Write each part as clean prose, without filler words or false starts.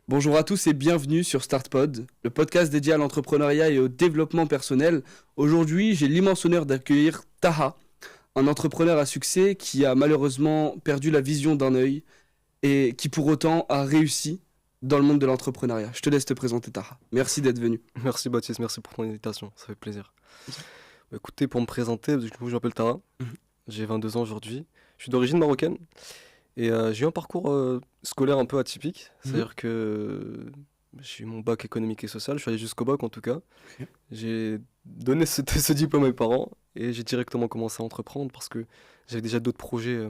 Bonjour à tous et bienvenue sur StartPod, le podcast dédié à l'entrepreneuriat et au développement personnel. Aujourd'hui, j'ai l'immense honneur d'accueillir Taha, un entrepreneur à succès qui a malheureusement perdu la vision d'un œil et qui pour autant a réussi dans le monde de l'entrepreneuriat. Je te laisse te présenter, Taha. Merci d'être venu. Merci Baptiste, merci pour ton invitation, ça fait plaisir. Écoutez, pour me présenter, je m'appelle Tara, j'ai 22 ans aujourd'hui, je suis d'origine marocaine et j'ai eu un parcours scolaire un peu atypique, c'est-à-dire que j'ai eu mon bac économique et social, je suis allé jusqu'au bac en tout cas, j'ai donné ce diplôme à mes parents et j'ai directement commencé à entreprendre parce que j'avais déjà d'autres projets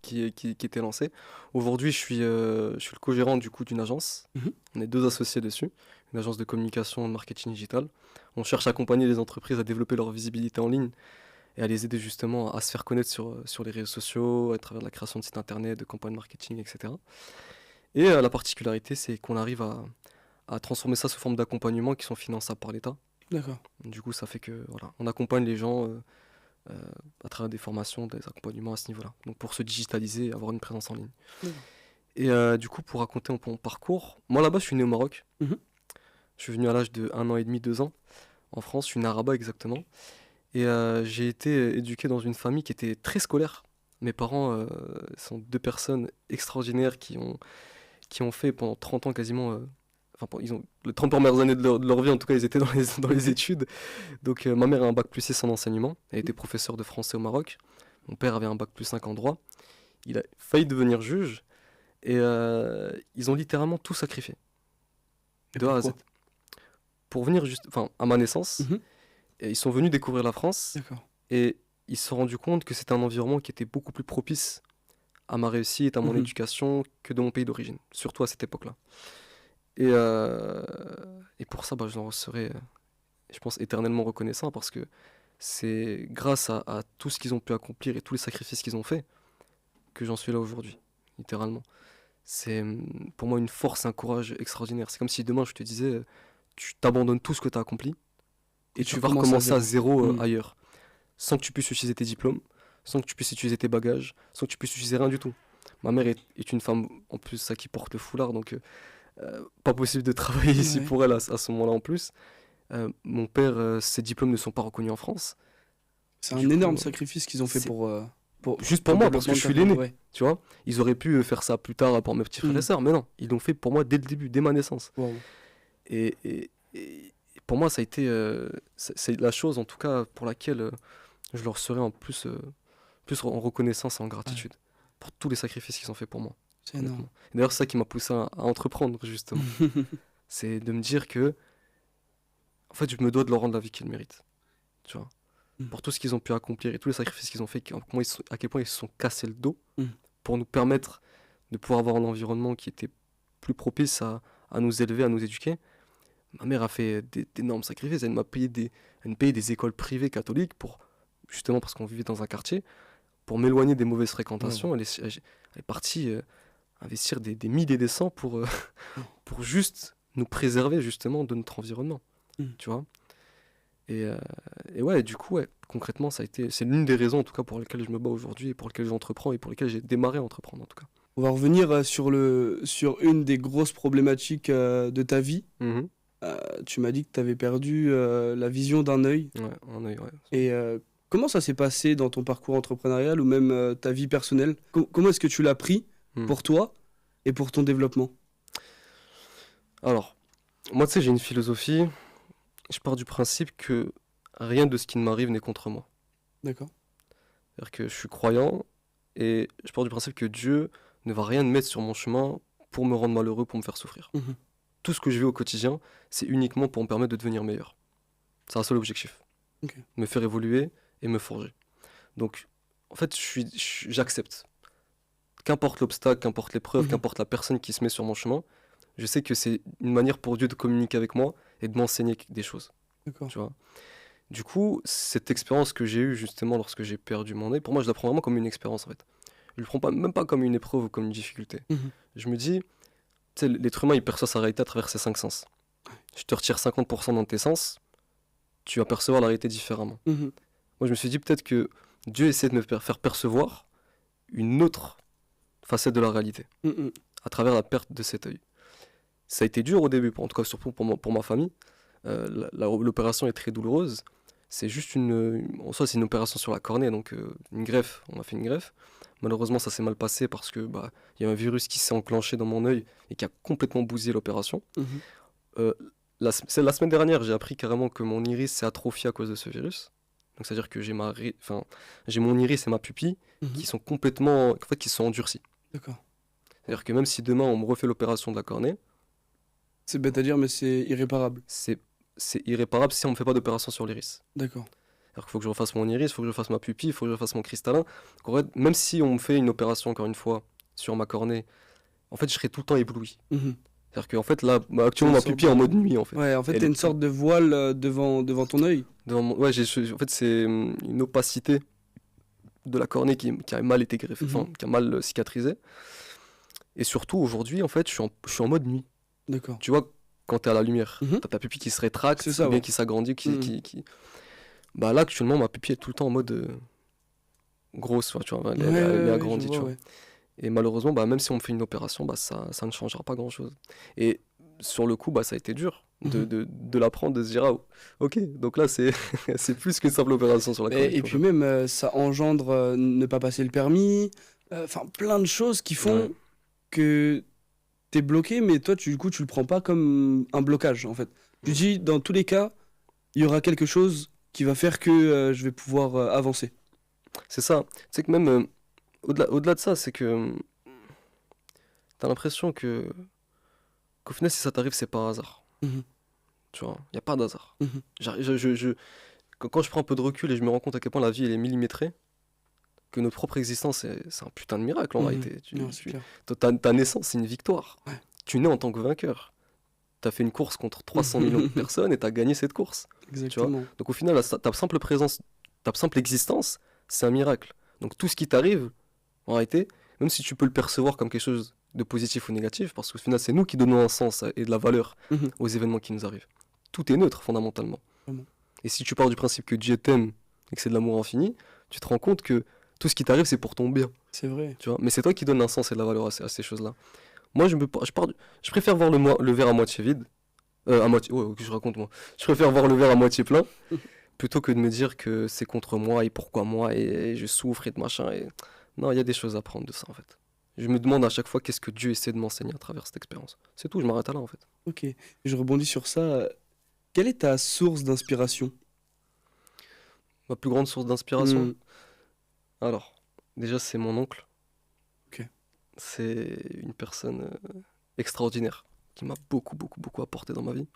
qui étaient lancés. Aujourd'hui, je suis le co-gérant du coup d'une agence, on est 2 associés dessus, une agence de communication et de marketing digital. On cherche à accompagner les entreprises à développer leur visibilité en ligne et à les aider justement à se faire connaître sur les réseaux sociaux, à travers la création de sites internet, de campagnes marketing, etc. Et la particularité, c'est qu'on arrive à transformer ça sous forme d'accompagnement qui sont finançables par l'État. D'accord. Du coup, ça fait que voilà, on accompagne les gens à travers des formations, des accompagnements à ce niveau-là. Donc pour se digitaliser et avoir une présence en ligne. Et du coup, pour raconter un peu mon parcours, moi là-bas, je suis né au Maroc. Je suis venu à l'âge de 1 an et demi, 2 ans, en France. Je suis né à Rabat exactement. Et j'ai été éduqué dans une famille qui était très scolaire. Mes parents sont 2 personnes extraordinaires qui ont fait pendant 30 ans quasiment... ils ont les 30 premières années de leur vie, en tout cas, ils étaient dans les études. Donc ma mère a un bac plus 6 en enseignement. Elle était professeure de français au Maroc. Mon père avait un bac plus 5 en droit. Il a failli devenir juge. Et ils ont littéralement tout sacrifié. De A à Z. Pour venir à ma naissance, et ils sont venus découvrir la France. D'accord. Et ils se sont rendus compte que c'était un environnement qui était beaucoup plus propice à ma réussite, à mon éducation, que de mon pays d'origine. Surtout à cette époque-là. Et pour ça, je leur serai, je pense, éternellement reconnaissant parce que c'est grâce à tout ce qu'ils ont pu accomplir et tous les sacrifices qu'ils ont fait que j'en suis là aujourd'hui, littéralement. C'est pour moi une force, un courage extraordinaire. C'est comme si demain je te disais, tu t'abandonnes tout ce que tu as accompli et tu vas recommencer à zéro ailleurs, sans que tu puisses utiliser tes diplômes, sans que tu puisses utiliser tes bagages, sans que tu puisses utiliser rien du tout. Ma mère est une femme, en plus, ça qui porte le foulard, donc pas possible de travailler ici pour elle à ce moment-là en plus. Mon père, ses diplômes ne sont pas reconnus en France. C'est un énorme sacrifice qu'ils ont fait pour juste pour moi, parce que je suis l'aîné, tu vois. Ils auraient pu faire ça plus tard pour mes petits frères et sœurs, mais non, ils l'ont fait pour moi dès le début, dès ma naissance. Wow. Et pour moi, ça a été c'est la chose, en tout cas, pour laquelle je leur serai en plus en reconnaissance et en gratitude pour tous les sacrifices qu'ils ont fait pour moi. C'est énorme. Et d'ailleurs, c'est ça qui m'a poussé à entreprendre, justement. C'est de me dire que, en fait, je me dois de leur rendre la vie qu'ils méritent, tu vois. Pour tout ce qu'ils ont pu accomplir et tous les sacrifices qu'ils ont fait, à quel point ils se sont cassés le dos pour nous permettre de pouvoir avoir un environnement qui était plus propice à nous élever, à nous éduquer. Ma mère a fait d'énormes sacrifices. Elle m'a payé des écoles privées catholiques justement parce qu'on vivait dans un quartier, pour m'éloigner des mauvaises fréquentations. Elle est partie investir des milliers et des cents pour juste nous préserver justement de notre environnement, tu vois. Et du coup, concrètement, c'est l'une des raisons en tout cas pour lesquelles je me bats aujourd'hui et pour lesquelles j'entreprends et pour lesquelles j'ai démarré à entreprendre en tout cas. On va revenir sur une des grosses problématiques de ta vie. Tu m'as dit que tu avais perdu la vision d'un œil. Ouais, un œil, ouais. Et comment ça s'est passé dans ton parcours entrepreneurial ou même ta vie personnelle ? Comment est-ce que tu l'as pris pour toi et pour ton développement ? Alors, moi, tu sais, j'ai une philosophie. Je pars du principe que rien de ce qui ne m'arrive n'est contre moi. D'accord. C'est-à-dire que je suis croyant et je pars du principe que Dieu ne va rien mettre sur mon chemin pour me rendre malheureux, pour me faire souffrir. Tout ce que je vis au quotidien, c'est uniquement pour me permettre de devenir meilleur. C'est un seul objectif. Me faire évoluer et me forger. Donc, en fait, j'accepte. Qu'importe l'obstacle, qu'importe l'épreuve, qu'importe la personne qui se met sur mon chemin, je sais que c'est une manière pour Dieu de communiquer avec moi et de m'enseigner des choses. D'accord. Tu vois. Du coup, cette expérience que j'ai eue justement lorsque j'ai perdu mon œil, pour moi, je la prends vraiment comme une expérience en fait. Je le prends même pas comme une épreuve ou comme une difficulté. Je me dis, tu sais, l'être humain, il perçoit sa réalité à travers ses 5 sens. Je te retire 50% dans tes sens, tu vas percevoir la réalité différemment. Moi, je me suis dit peut-être que Dieu essaie de me faire percevoir une autre facette de la réalité à travers la perte de cet œil. Ça a été dur au début, en tout cas surtout pour ma famille. L'opération est très douloureuse. C'est juste en soi, c'est une opération sur la cornée, donc une greffe. On a fait une greffe. Malheureusement, ça s'est mal passé parce que il y a un virus qui s'est enclenché dans mon œil et qui a complètement bousillé l'opération. Mhm. Euh, la semaine dernière, j'ai appris carrément que mon iris s'est atrophié à cause de ce virus. Donc, c'est-à-dire que j'ai mon iris et ma pupille qui sont complètement, en fait, qui sont endurcis. D'accord. C'est-à-dire que même si demain on me refait l'opération de la cornée, C'est bête à dire, mais c'est irréparable. c'est irréparable si on me fait pas d'opération sur l'iris. D'accord. Alors qu'il faut que je refasse mon iris, il faut que je fasse ma pupille, il faut que je refasse mon cristallin. Donc, en fait, même si on me fait une opération, encore une fois, sur ma cornée, en fait, je serai tout le temps ébloui. Mhm. C'est-à-dire qu'en fait, là, actuellement, ma pupille est en mode nuit, en fait. Ouais, en fait, Elle t'as est une sorte de voile devant ton œil. Ouais, en fait, c'est une opacité de la cornée qui a mal été greffée, Mhm. qui a mal cicatrisé. Et surtout, aujourd'hui, en fait, je suis en mode nuit. D'accord. Tu vois, quand t'es à la lumière, Mhm. t'as ta pupille qui se rétracte, C'est ça, ou bien ouais. qui s'agrandit, Mhm. Bah là, actuellement, ma pupille est tout le temps en mode grosse, tu vois, elle Ouais, est ouais, agrandie, je tu vois, vois. ouais. Et malheureusement, même si on me fait une opération, ça ne changera pas grand-chose. Et sur le coup, ça a été dur Mhm. de l'apprendre, de se dire, ah, ok, donc là, c'est c'est plus qu'une simple opération sur la cornée. Et puis même, ça engendre ne pas passer le permis, enfin plein de choses qui font Ouais. que t'es bloqué, mais toi, du coup, tu le prends pas comme un blocage, en fait. Tu dis, dans tous les cas, il y aura quelque chose qui va faire que je vais pouvoir avancer. C'est ça. C'est que même, au-delà de ça, c'est que t'as l'impression qu'au final, si ça t'arrive, c'est par hasard. Mhm. Tu vois, il n'y a pas d'hasard. Mhm. Quand je prends un peu de recul et je me rends compte à quel point la vie elle est millimétrée, que notre propre existence c'est un putain de miracle en Mhm. réalité. Non, c'est clair. Ta naissance c'est une victoire. Ouais. Tu nais en tant que vainqueur. Tu as fait une course contre 300 millions de personnes et tu as gagné cette course. Tu vois. Exactement. Donc au final, ta simple présence, ta simple existence, c'est un miracle. Donc tout ce qui t'arrive, en réalité, même si tu peux le percevoir comme quelque chose de positif ou négatif, parce qu'au final c'est nous qui donnons un sens et de la valeur Mhm. aux événements qui nous arrivent. Tout est neutre fondamentalement. Vraiment. Et si tu pars du principe que Dieu t'aime et que c'est de l'amour infini, tu te rends compte que tout ce qui t'arrive c'est pour ton bien. C'est vrai. Tu vois. Mais c'est toi qui donnes un sens et de la valeur à ces choses-là. Moi je préfère voir le verre à moitié vide. À moitié. Ouais, que je raconte moi. Je préfère voir le verre à moitié plein plutôt que de me dire que c'est contre moi et pourquoi moi et je souffre et de machin. Non, il y a des choses à prendre de ça en fait. Je me demande à chaque fois qu'est-ce que Dieu essaie de m'enseigner à travers cette expérience. C'est tout, je m'arrête à là en fait. Ok. Je rebondis sur ça. Quelle est ta source d'inspiration? Ma plus grande source d'inspiration, Hmm. alors, déjà c'est mon oncle. Ok. C'est une personne extraordinaire qui m'a beaucoup apporté dans ma vie.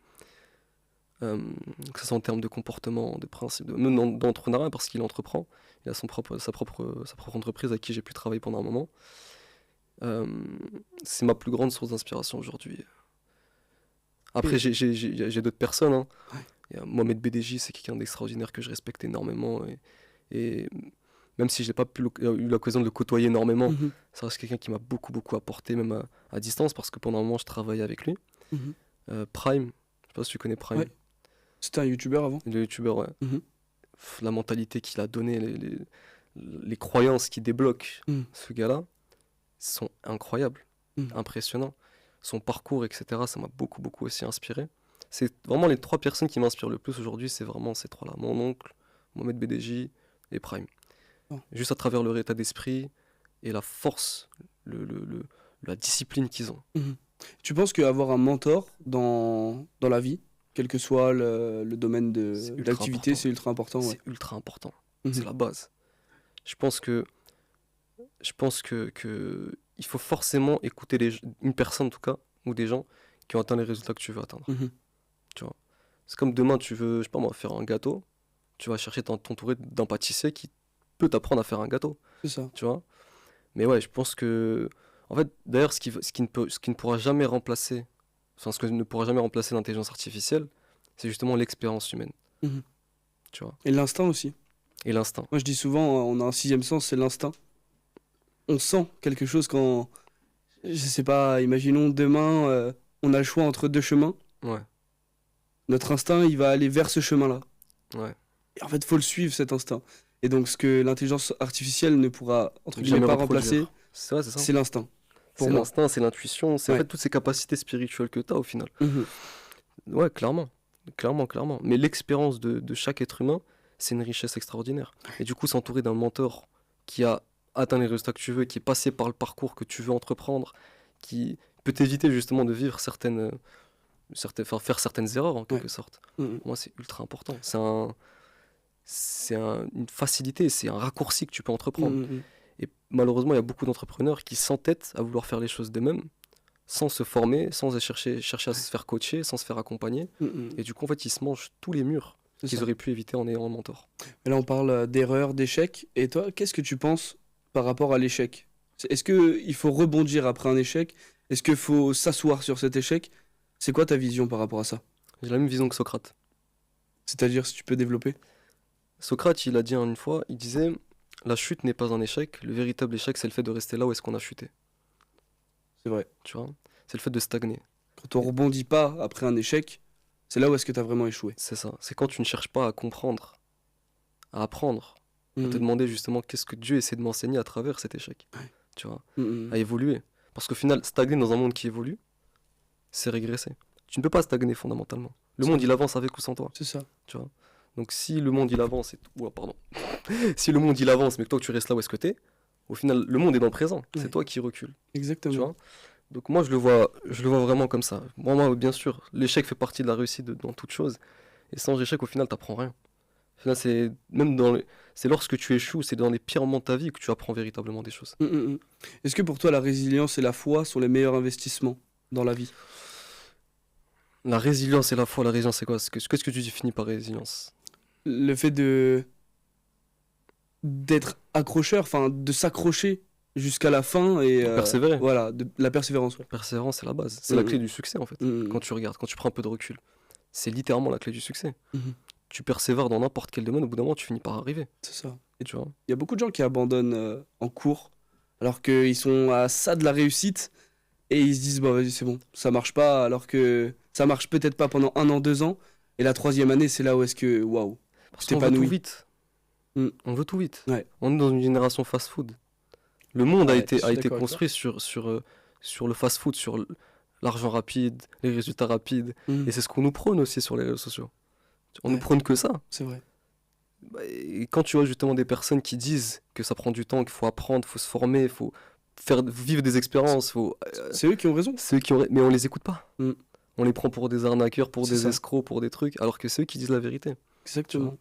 Que ce soit en termes de comportement, de principe, même d'entrepreneuriat parce qu'il entreprend. Il a sa propre entreprise avec qui j'ai pu travailler pendant un moment. C'est ma plus grande source d'inspiration aujourd'hui. Après, j'ai d'autres personnes. Hein. Ouais. Il y a Mohamed BDJ, c'est quelqu'un d'extraordinaire que je respecte énormément. Et même si je n'ai pas eu l'occasion de le côtoyer énormément, Mhm. ça reste quelqu'un qui m'a beaucoup apporté, même à distance, parce que pendant un moment, je travaillais avec lui. Mhm. Prime, je sais pas si tu connais Prime, Ouais. C'était un youtubeur avant? le youtubeur, ouais. Mhm. La mentalité qu'il a donnée, les croyances qu'il débloque, Mhm. ce gars-là, sont incroyables, Mhm. impressionnants. Son parcours, etc., ça m'a beaucoup aussi inspiré. C'est vraiment les 3 personnes qui m'inspirent le plus aujourd'hui, c'est vraiment ces 3-là. Mon oncle, Mohamed BDJ et Prime. Oh. Juste à travers leur état d'esprit et la force, la discipline qu'ils ont. Mhm. Tu penses qu'avoir un mentor dans la vie, quel que soit le domaine C'est ultra d'activité, important. c'est ultra important, ouais. C'est ultra important. Mhm. C'est la base. Je pense que il faut forcément écouter une personne en tout cas, ou des gens qui ont atteint les résultats que tu veux atteindre. Mhm. Tu vois. C'est comme demain, tu veux, je sais pas moi, faire un gâteau, tu vas chercher t'entourer d'un pâtissier qui peut t'apprendre à faire un gâteau, C'est ça. tu vois. Mais ouais, je pense que, en fait, d'ailleurs, ce qui ne pourra jamais remplacer, enfin, ce que ne pourra jamais remplacer l'intelligence artificielle, c'est justement l'expérience humaine, Mhm. tu vois, Et l'instinct aussi. et l'instinct. Moi, je dis souvent, on a un sixième sens, c'est l'instinct. On sent quelque chose quand, je sais pas, imaginons demain, on a le choix entre 2 chemins. Ouais, Notre instinct, il va aller vers ce chemin-là. ouais. Et en fait, faut le suivre, cet instinct. Et donc, ce que l'intelligence artificielle ne pourra, entre guillemets, Jamais pas reproduire. remplacer, C'est vrai, c'est ça. c'est l'instinct. pour C'est moi. l'instinct, c'est l'intuition, c'est en Ouais. fait toutes ces capacités spirituelles que tu as au final. Mhm. Ouais, clairement. Clairement, clairement. Mais l'expérience de chaque être humain, c'est une richesse extraordinaire. Et du coup, s'entourer d'un mentor qui a atteint les résultats que tu veux, qui est passé par le parcours que tu veux entreprendre, qui peut t'éviter justement de vivre enfin, faire certaines erreurs en quelque sorte. Mhm. Pour moi, c'est ultra important. Une facilité, c'est un raccourci que tu peux entreprendre. Mhm. Et malheureusement, il y a beaucoup d'entrepreneurs qui s'entêtent à vouloir faire les choses d'eux-mêmes, sans se former, sans chercher à se faire coacher, sans se faire accompagner. Mhm. Et du coup, en fait, ils se mangent tous les murs C'est qu'ils ça. auraient pu éviter en ayant un mentor. Et là, on parle d'erreurs, d'échecs. Et toi, qu'est-ce que tu penses par rapport à l'échec? Est-ce qu'il faut rebondir après un échec? Est-ce qu'il faut s'asseoir sur cet échec? C'est quoi ta vision par rapport à ça? J'ai la même vision que Socrate. C'est-à-dire, si tu peux développer? Socrate, il a dit une fois, il disait, la chute n'est pas un échec, le véritable échec, c'est le fait de rester là où est-ce qu'on a chuté. C'est vrai. Tu vois? C'est le fait de stagner. Quand on rebondit pas après un échec, c'est là où est-ce que tu as vraiment échoué. C'est ça. C'est quand tu ne cherches pas à comprendre, à apprendre, à te Mhm. demander justement qu'est-ce que Dieu essaie de m'enseigner à travers cet échec. Ouais. Tu vois? Mhm. À évoluer. Parce qu'au final, stagner dans un monde qui évolue, c'est régresser. Tu ne peux pas stagner fondamentalement. Le C'est monde, vrai. il avance avec ou sans toi. C'est ça. Tu vois? Donc si le monde, il avance, Ouah, pardon. Si le monde, il avance, mais que toi, tu restes là où est-ce que t'es, au final, le monde est dans le présent. Ouais. C'est toi qui recules. Exactement. Tu vois? Donc moi, je le vois vraiment comme ça. Moi, bien sûr, l'échec fait partie de la réussite dans toute chose. Et sans échec, au final, t'apprends rien. Au final, c'est lorsque tu échoues, c'est dans les pires moments de ta vie que tu apprends véritablement des choses. Mhm. Est-ce que pour toi, la résilience et la foi sont les meilleurs investissements dans la vie? La résilience et la foi, la résilience, c'est quoi? Qu'est-ce que tu définis par résilience? Le fait d'être accrocheur, enfin de s'accrocher jusqu'à la fin et Persévérer. voilà, de la persévérance. Ouais. Persévérance, c'est la base. C'est la Mhm. clé du succès, en fait. Mhm. Quand tu regardes, quand tu prends un peu de recul. C'est littéralement la clé du succès. Mhm. Tu persévères dans n'importe quel domaine, au bout d'un moment, tu finis par arriver. C'est ça. Tu vois? Il y a beaucoup de gens qui abandonnent en cours alors qu'ils sont à ça de la réussite et ils se disent bah vas-y c'est bon, ça marche pas alors que ça marche peut-être pas pendant 1 an, 2 ans et la 3e année c'est là où est-ce que waouh. Parce Tu qu'on veut tout t'épanouis. vite. Mm. On veut tout vite. Ouais. On est dans une génération fast-food. Le monde a Ouais, été, je a suis été d'accord avec construit sur le fast-food, l'argent rapide, les résultats rapides. Mhm. Et c'est ce qu'on nous prône aussi sur les réseaux sociaux. On Ouais. nous prône que ça. C'est vrai. Et quand tu vois justement des personnes qui disent que ça prend du temps, qu'il faut apprendre, il faut se former, il faut vivre des expériences, C'est eux qui ont raison. mais on les écoute pas. Mm. On les prend pour des arnaqueurs, pour C'est des ça. escrocs, pour des trucs, alors que c'est eux qui disent la vérité. Exactement.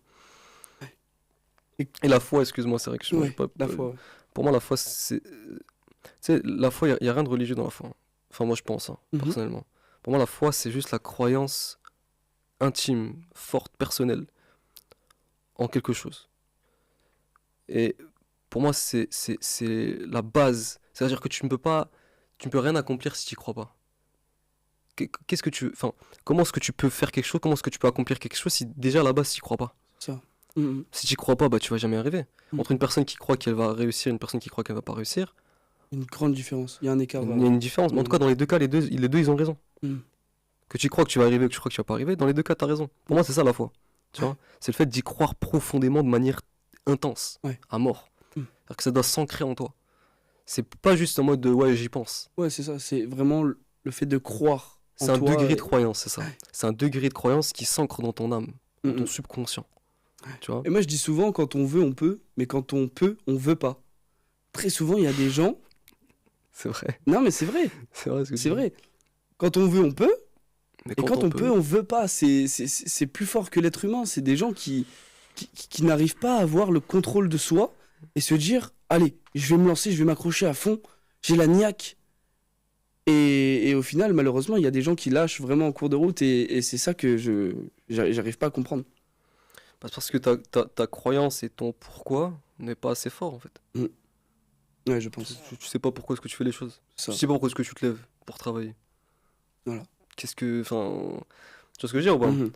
Et la foi, excuse-moi, c'est vrai que Ouais, j'ai pas- la foi. Ouais. Pour moi, la foi, c'est. Tu sais, la foi, il n'y a rien de religieux dans la foi. Enfin, moi, je pense, Mhm. personnellement. Pour moi, la foi, c'est juste la croyance intime, forte, personnelle en quelque chose. Et pour moi, c'est la base. C'est-à-dire que tu ne peux rien accomplir si tu n'y crois pas. Qu'est-ce que tu. Enfin, comment est-ce que tu peux faire quelque chose, comment est-ce que tu peux accomplir quelque chose si déjà à la base, tu n'y crois pas? Ça. Mhm. Si tu n'y crois pas, bah, tu vas jamais arriver. Mm. Entre une personne qui croit qu'elle va réussir et une personne qui croit qu'elle va pas réussir, Une grande différence. Il y a un écart. il y a Voilà. une différence. Mais en tout cas, dans les deux cas, les deux ils ont raison. Mm. Que tu crois que tu vas arriver ou que tu crois que tu vas pas arriver, dans les deux cas, tu as raison. Pour moi, c'est ça la foi. Tu vois? C'est le fait d'y croire profondément de manière intense, Ouais. à mort. Mm. C'est-à-dire que ça doit s'ancrer en toi. C'est pas juste en mode de ouais, j'y pense. Ouais, c'est ça. C'est vraiment le fait de croire en C'est un toi degré et- de croyance, c'est ça. Ouais. C'est un degré de croyance qui s'ancre dans ton âme, dans Mhm. ton subconscient. Tu vois? Et moi, je dis souvent, quand on veut, on peut, mais quand on peut, on veut pas. Très souvent, il y a des gens. C'est vrai. Non, mais c'est vrai, C'est vrai. Ce que tu c'est dis. vrai. Quand on veut, on peut, Mais et quand on peut, on veut pas. C'est plus fort que l'être humain. C'est des gens qui n'arrivent pas à avoir le contrôle de soi et se dire, allez, je vais me lancer, je vais m'accrocher à fond, j'ai la niaque. Et au final, malheureusement, il y a des gens qui lâchent vraiment en cours de route et c'est ça que j'arrive pas à comprendre. Parce que ta croyance et ton pourquoi n'est pas assez fort, en fait. Ouais, je pense. Tu sais pas pourquoi est-ce que tu fais les choses. Ça. Tu sais pas pourquoi est-ce que tu te lèves pour travailler. Voilà. Qu'est-ce que... Enfin... Tu vois ce que je veux dire ou pas? Mhm.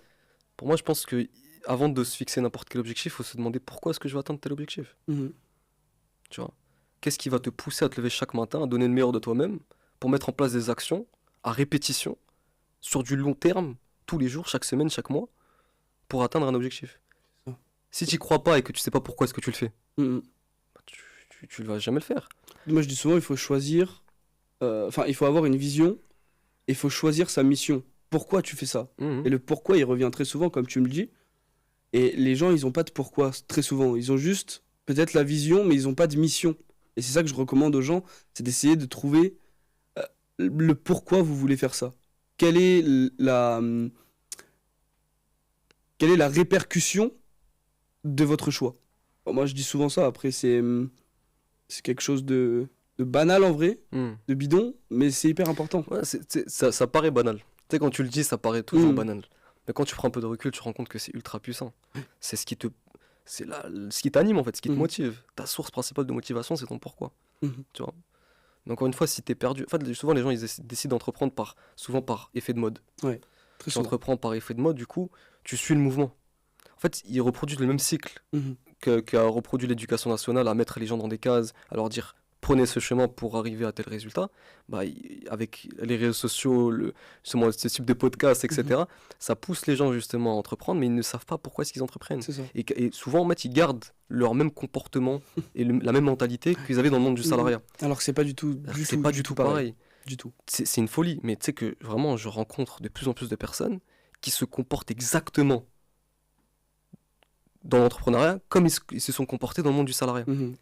Pour moi, je pense que avant de se fixer n'importe quel objectif, il faut se demander pourquoi est-ce que je vais atteindre tel objectif. Mhm. Tu vois? Qu'est-ce qui va te pousser à te lever chaque matin, à donner le meilleur de toi-même, pour mettre en place des actions à répétition, sur du long terme, tous les jours, chaque semaine, chaque mois, pour atteindre un objectif. Ça. Si tu crois pas et que tu sais pas pourquoi est-ce que tu le fais, Mhm. bah, tu vas jamais le faire. Moi, je dis souvent, il faut choisir Enfin, il faut avoir une vision et il faut choisir sa mission. Pourquoi tu fais ça? Et le pourquoi, il revient très souvent, comme tu me le dis. Et les gens, ils n'ont pas de pourquoi, très souvent. Ils ont juste peut-être la vision, mais ils n'ont pas de mission. Et c'est ça que je recommande aux gens, c'est d'essayer de trouver le pourquoi vous voulez faire ça. Quelle est quelle est la répercussion de votre choix? Bon, moi, je dis souvent ça. Après, c'est quelque chose de banal en vrai, de bidon, mais c'est hyper important. Ouais, ça paraît banal. Tu sais, quand tu le dis, ça paraît toujours Mm. banal. Mais quand tu prends un peu de recul, tu te rends compte que c'est ultra puissant. C'est ce qui te, ce qui t'anime en fait, ce qui te Mhm. motive. Ta source principale de motivation, c'est ton pourquoi. Mhm. Tu vois. Mais encore une fois, si t'es perdu, en fait, souvent les gens ils décident d'entreprendre souvent par effet de mode. Ouais, très Tu souvent. entreprends par effet de mode, du coup, tu suis le mouvement. En fait, ils reproduisent le même cycle Mhm. qu'a reproduit l'éducation nationale, à mettre les gens dans des cases, à leur dire prenez ce chemin pour arriver à tel résultat. Bah, avec les réseaux sociaux, justement, ce type de podcasts, etc., ça pousse les gens justement à entreprendre, mais ils ne savent pas pourquoi est-ce qu'ils entreprennent. C'est ça. Et souvent, en fait, ils gardent leur même comportement et la même mentalité qu'ils avaient dans le monde du salariat. Alors que c'est pas du tout, Alors que c'est pas du tout pareil. Du tout. C'est une folie, mais tu sais que vraiment, je rencontre de plus en plus de personnes qui se comportent exactement dans l'entrepreneuriat comme ils se sont comportés dans le monde du salariat. Mhm.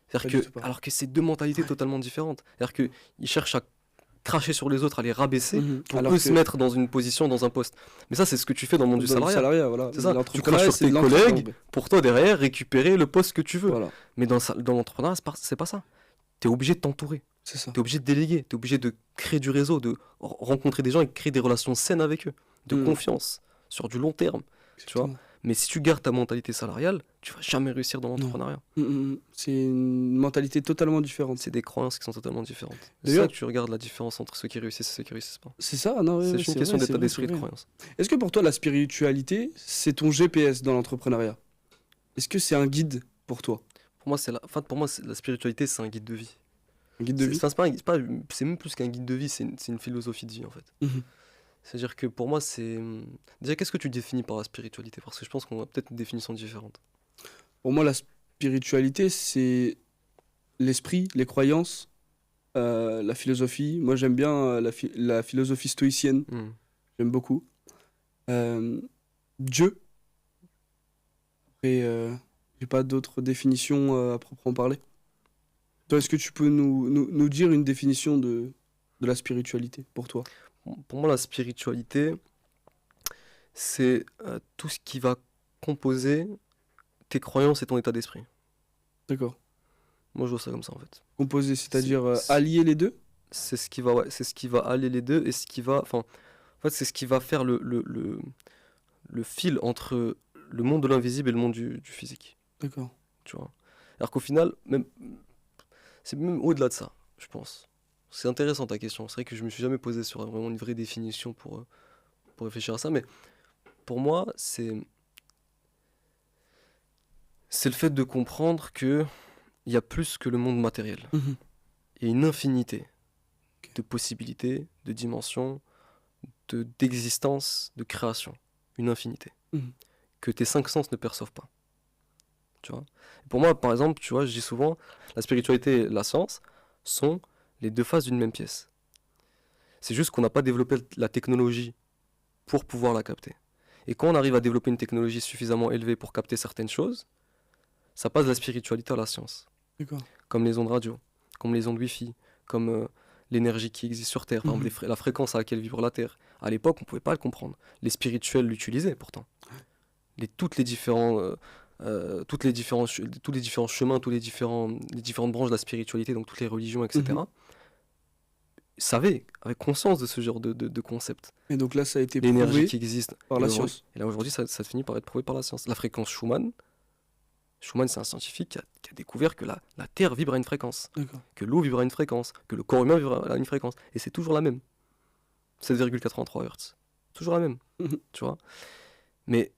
C'est-à-dire Pas du que, tout pareil. alors que c'est deux mentalités totalement différentes. C'est-à-dire qu'ils cherchent à cracher sur les autres, à les rabaisser Mhm. pour Alors eux que se mettre dans une position, dans un poste. Mais ça, c'est ce que tu fais dans le monde du dans le salariat. salariat, voilà. C'est ça. Tu L'entrepreneuriat, craches sur c'est tes de l'entraînement. collègues pour toi derrière récupérer le poste que tu veux. Voilà, Mais dans l'entrepreneuriat, c'est pas ça. Tu es obligé de t'entourer. c'est ça. Tu es obligé de déléguer. Tu es obligé de créer du réseau, de rencontrer des gens et créer des relations saines avec eux, de Mhm. confiance, sur du long terme. Tu vois. Exactement. Mais si tu gardes ta mentalité salariale, tu vas jamais réussir dans l'entrepreneuriat. C'est une mentalité totalement différente. C'est des croyances qui sont totalement différentes. C'est D'ailleurs- ça que tu regardes la différence entre ceux qui réussissent et ceux qui réussissent pas. C'est ça, non? C'est Ouais, juste une question vrai, d'état c'est d'esprit et vrai, de c'est vrai. croyance. Est-ce que pour toi, la spiritualité, c'est ton GPS dans l'entrepreneuriat? Est-ce que c'est un guide pour toi? Pour moi, pour moi, la spiritualité, c'est un guide de vie. Un guide de vie? C'est même plus qu'un guide de vie, c'est une philosophie de vie en fait. Mhm. C'est-à-dire que pour moi, c'est. Déjà, qu'est-ce que tu définis par la spiritualité? Parce que je pense qu'on a peut-être une définition différente. Pour moi, la spiritualité, c'est l'esprit, les croyances, la philosophie. Moi, j'aime bien la philosophie stoïcienne. Hmm. J'aime beaucoup. Dieu. Et j'ai pas d'autres définitions à proprement parler. Toi, est-ce que tu peux nous dire une définition de la spiritualité pour toi? Pour moi, la spiritualité, c'est tout ce qui va composer tes croyances et ton état d'esprit. D'accord. Moi, je vois ça comme ça en fait. Composer, c'est-à-dire C'est- allier les deux? C'est ce qui va, ouais, c'est ce qui va allier les deux et ce qui va, enfin, en fait, c'est ce qui va faire le fil entre le monde de l'invisible et le monde du physique, D'accord. tu vois. Alors qu'au final, c'est même au-delà de ça, je pense. C'est intéressant ta question. C'est vrai que je me suis jamais posé sur vraiment une vraie définition pour réfléchir à ça, mais pour moi, c'est le fait de comprendre que il y a plus que le monde matériel. Mhm. Il y a une infinité Ok. de possibilités, de dimensions, d'existence, de création. Une infinité. Mhm. Que tes cinq sens ne perçoivent pas. Tu vois. Pour moi, par exemple, tu vois, je dis souvent, la spiritualité et la science sont les deux faces d'une même pièce. C'est juste qu'on n'a pas développé la technologie pour pouvoir la capter. Et quand on arrive à développer une technologie suffisamment élevée pour capter certaines choses, ça passe de la spiritualité à la science. D'accord. Comme les ondes radio, comme les ondes Wi-Fi, comme l'énergie qui existe sur Terre, par exemple, la fréquence à laquelle vibre la Terre. À l'époque, on ne pouvait pas le comprendre. Les spirituels l'utilisaient pourtant. Tous les différents chemins, les différentes branches de la spiritualité, donc toutes les religions, etc., savaient, avaient conscience de ce genre de concept. Et donc là, ça a été L'énergie prouvé qui existe. par la science. Et là, aujourd'hui, ça finit par être prouvé par la science. La fréquence Schumann, c'est un scientifique qui a découvert que la Terre vibre à une fréquence, D'accord. que l'eau vibre à une fréquence, que le corps humain vibre à une fréquence. Et c'est toujours la même. 7,83 Hz. Toujours la même. Tu vois. Mais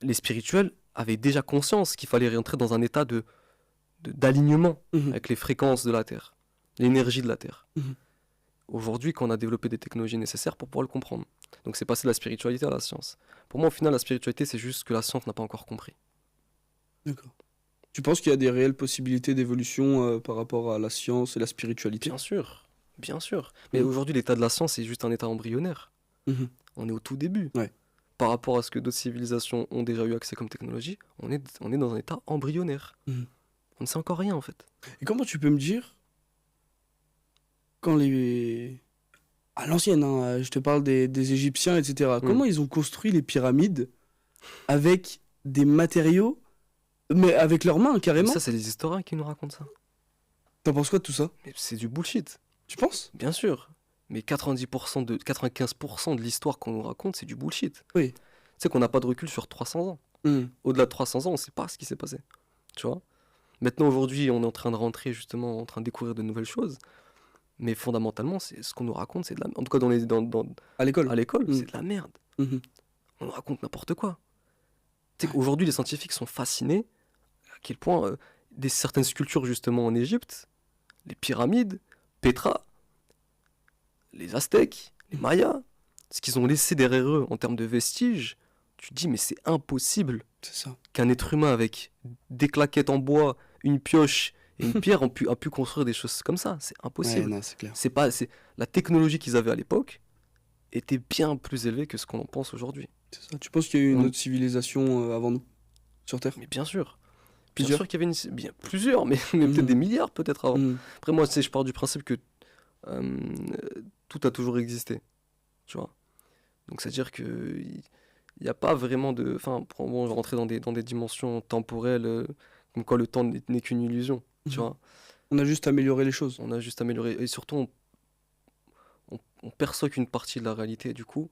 les spirituels avaient déjà conscience qu'il fallait rentrer dans un état d'alignement avec les fréquences de la Terre, l'énergie de la Terre. Aujourd'hui, qu'on a développé des technologies nécessaires pour pouvoir le comprendre. Donc c'est passé de la spiritualité à la science. Pour moi, au final, la spiritualité, c'est juste ce que la science n'a pas encore compris. D'accord. Tu penses qu'il y a des réelles possibilités d'évolution par rapport à la science et la spiritualité? Bien sûr. Bien sûr. Mais Mm. aujourd'hui, l'état de la science, c'est juste un état embryonnaire. Mhm. On est au tout début. Ouais. Par rapport à ce que d'autres civilisations ont déjà eu accès comme technologie, on est dans un état embryonnaire. Mhm. On ne sait encore rien, en fait. Et comment tu peux me dire, quand les... À l'ancienne, hein, je te parle des Égyptiens, etc. Comment ils ont construit les pyramides avec des matériaux, mais avec leurs mains, Mais carrément? ça, c'est les historiens qui nous racontent ça. T'en penses quoi de tout ça? Mais c'est du bullshit, Tu penses? bien sûr. Mais 95% de l'histoire qu'on nous raconte, c'est du bullshit. Oui. Tu sais qu'on n'a pas de recul sur 300 ans. Mhm. Au-delà de 300 ans, on ne sait pas ce qui s'est passé. Tu vois? Maintenant, aujourd'hui, on est en train de rentrer, justement, en train de découvrir de nouvelles choses. Mais fondamentalement, c'est ce qu'on nous raconte, c'est de la... En tout cas, À l'école? à l'école, Mm. c'est de la merde. Mhm. On nous raconte n'importe quoi. Tu sais qu'aujourd'hui, les scientifiques sont fascinés à quel point certaines sculptures, justement, en Égypte, les pyramides, Petra, les Aztèques, les Mayas, ce qu'ils ont laissé derrière eux en termes de vestiges, tu te dis, mais c'est impossible C'est ça. qu'un être humain avec des claquettes en bois, une pioche et une pierre a pu construire des choses comme ça. C'est Ouais, impossible. non, c'est clair. La technologie qu'ils avaient à l'époque était bien plus élevée que ce qu'on en pense aujourd'hui. C'est ça. Tu penses qu'il y a eu une On- autre civilisation avant nous, sur Terre? Mais bien sûr. Bien Plusieurs? sûr qu'il y avait bien, plusieurs, mais peut-être Mhm. des milliards peut-être avant. Mhm. Après, moi, je pars du principe que euh, tout a toujours existé. Tu vois. Donc, c'est-à-dire que il n'y a pas vraiment de. Enfin, bon, on va rentrer dans des dimensions temporelles, comme quoi le temps n'est qu'une illusion. Tu Mhm. vois. On a juste amélioré les choses. On a juste amélioré. Et surtout, on perçoit qu'une partie de la réalité. Du coup,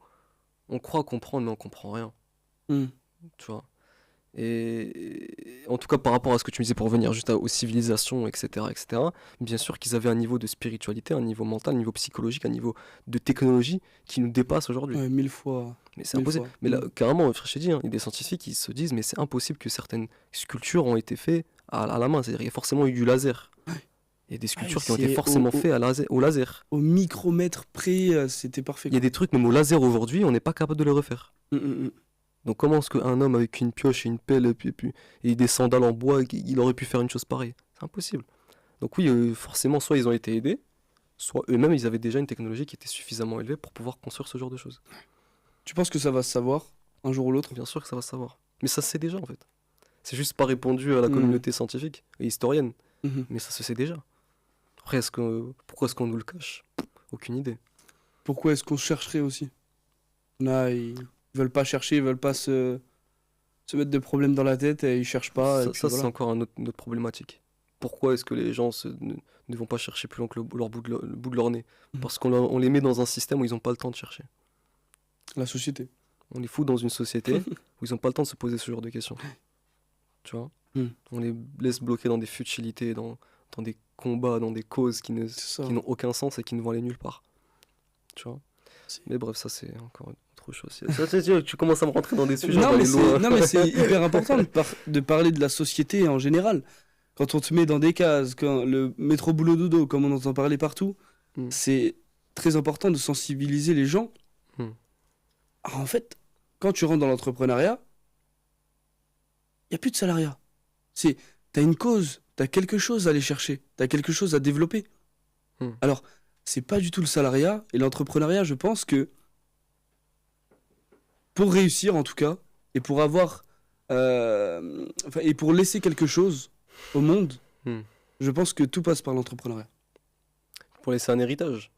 on croit comprendre, mais on comprend rien. Mhm. Tu vois. Et en tout cas, par rapport à ce que tu me disais, pour revenir juste aux civilisations, etc., bien sûr qu'ils avaient un niveau de spiritualité, un niveau mental, un niveau psychologique, un niveau de technologie qui nous dépasse aujourd'hui. Ouais, 1000 fois. Mais c'est 1000 impossible. fois. Mais là, carrément, frère, je t'ai dit, hein, il y a des scientifiques qui se disent, mais c'est impossible que certaines sculptures ont été faites à la main. C'est-à-dire qu'il y a forcément eu du laser. Il y a des sculptures qui ont été c'est forcément faites au laser. Au micromètre près, c'était parfait. Il y a des trucs, même au laser aujourd'hui, on n'est pas capable de les refaire. Quoi. Mhm. Donc comment est-ce qu'un homme avec une pioche et une pelle et des sandales en bois, il aurait pu faire une chose pareille? C'est impossible. Donc oui, forcément, soit ils ont été aidés, soit eux-mêmes, ils avaient déjà une technologie qui était suffisamment élevée pour pouvoir construire ce genre de choses. Tu penses que ça va se savoir un jour ou l'autre? Bien sûr que ça va se savoir. Mais ça se sait déjà, en fait. C'est juste pas répandu à la communauté scientifique et historienne. Mhm. Mais ça se sait déjà. Après, pourquoi est-ce qu'on nous le cache? Aucune idée. Pourquoi est-ce qu'on chercherait aussi? Là, ils veulent pas chercher, ils veulent pas se mettre de problèmes dans la tête et ils cherchent pas. Et puis Ça, c'est voilà. encore une autre problématique. Pourquoi est-ce que les gens ne vont pas chercher plus loin que le bout de leur nez? Mhm. Parce on les met dans un système où ils n'ont pas le temps de chercher. La société. On les fout dans une société où ils n'ont pas le temps de se poser ce genre de questions. Tu vois? Mhm. On les laisse bloquer dans des futilités, dans des combats, dans des causes qui C'est ça. n'ont aucun sens et qui ne vont aller nulle part. Tu vois? C'est- Mais bref, ça c'est encore autre chose. Tu commences à me rentrer dans des sujets, Non, on va mais aller loin. non, mais c'est hyper important de parler de la société en général. Quand on te met dans des cases, quand le métro boulot dodo, comme on entend parler partout, Mm. c'est très important de sensibiliser les gens. Mm. Alors, en fait, quand tu rentres dans l'entrepreneuriat, il n'y a plus de salariat. T'as une cause, t'as quelque chose à aller chercher, t'as quelque chose à développer. Mm. Alors, c'est pas du tout le salariat et l'entrepreneuriat, je pense que pour réussir en tout cas, et pour avoir et pour laisser quelque chose au monde, Mm. je pense que tout passe par l'entrepreneuriat. Pour laisser un héritage.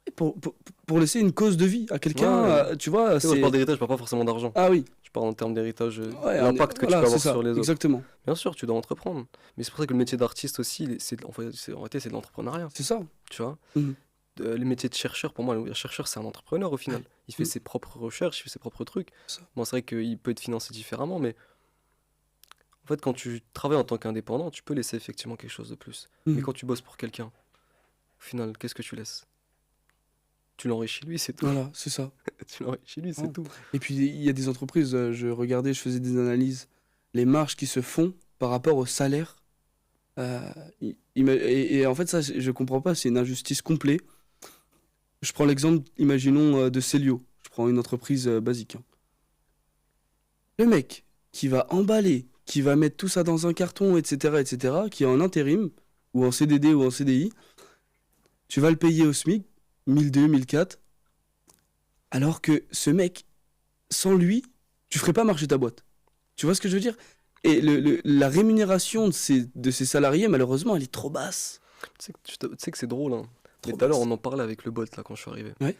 Et pour laisser une cause de vie à quelqu'un, Ouais. tu vois, Tu sais, quand je parle d'héritage, je parle pas forcément d'argent. Ah oui, Je parle en termes d'héritage, ouais, l'impact que tu voilà, peux avoir c'est ça, sur les autres. exactement. Bien sûr, tu dois entreprendre. Mais c'est pour ça que le métier d'artiste aussi, en réalité, c'est de l'entrepreneuriat. C'est ça. Tu vois? Mhm. Les métiers de chercheur, pour moi, le chercheur, c'est un entrepreneur au final. Il fait Mhm. ses propres recherches, il fait ses propres trucs. C'est ça. Bon, c'est vrai qu'il peut être financé différemment, mais en fait, quand tu travailles en tant qu'indépendant, tu peux laisser effectivement quelque chose de plus. Mhm. Mais quand tu bosses pour quelqu'un, au final, qu'est-ce que tu laisses? Tu l'enrichis lui, c'est tout. Voilà, c'est ça. Tu l'enrichis lui, c'est Ouais. tout. Et puis il y a des entreprises, je regardais, je faisais des analyses, les marges qui se font par rapport au salaire. Et en fait, ça, je comprends pas, c'est une injustice complète. Je prends l'exemple, imaginons, de Célio. Je prends une entreprise basique. Hein. Le mec qui va emballer, qui va mettre tout ça dans un carton, etc., qui est en intérim, ou en CDD ou en CDI, tu vas le payer au SMIC, 1002, 1004, alors que ce mec, sans lui, tu ferais pas marcher ta boîte. Tu vois ce que je veux dire? Et la rémunération de ces salariés, malheureusement, elle est trop basse. Tu sais que c'est drôle, hein. Mais Trop tout à l'heure, basse. on en parlait avec le bot, là, quand je suis arrivé. Ouais.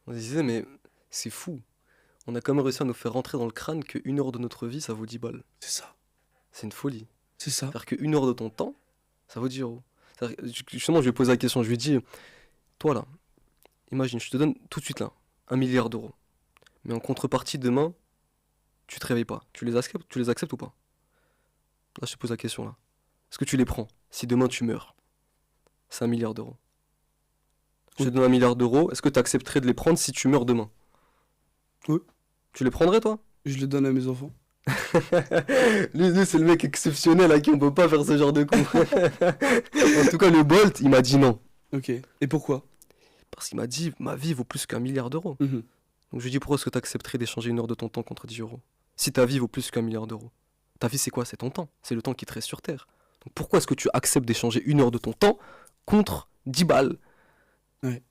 On se disait, mais c'est fou. On a quand même réussi à nous faire rentrer dans le crâne qu'une heure de notre vie, ça vaut 10 balles. C'est ça. C'est une folie. C'est ça. C'est-à-dire qu'une heure de ton temps, ça vaut 10 euros. Justement, je lui ai posé la question, je lui ai dit, toi là, imagine, je te donne tout de suite là, 1 milliard d'euros. Mais en contrepartie, demain, tu te réveilles pas. Tu les acceptes ou pas? Là, je te pose la question là. Est-ce que tu les prends si demain tu meurs? C'est 1 milliard d'euros. Je te donne 1 milliard d'euros, est-ce que tu accepterais de les prendre si tu meurs demain? Oui. Tu les prendrais toi? Je le donne à mes enfants. Lui, c'est le mec exceptionnel à qui on peut pas faire ce genre de coup. En tout cas, le Bolt, il m'a dit non. Ok. Et pourquoi? Parce qu'il m'a dit, ma vie vaut plus qu'1 milliard d'euros. Mhm. Donc je lui ai dit, pourquoi est-ce que tu accepterais d'échanger une heure de ton temps contre 10 euros? Si ta vie vaut plus qu'1 milliard d'euros. Ta vie, c'est quoi? C'est ton temps. C'est le temps qui te reste sur Terre. Donc pourquoi est-ce que tu acceptes d'échanger une heure de ton temps contre 10 balles? Ouais.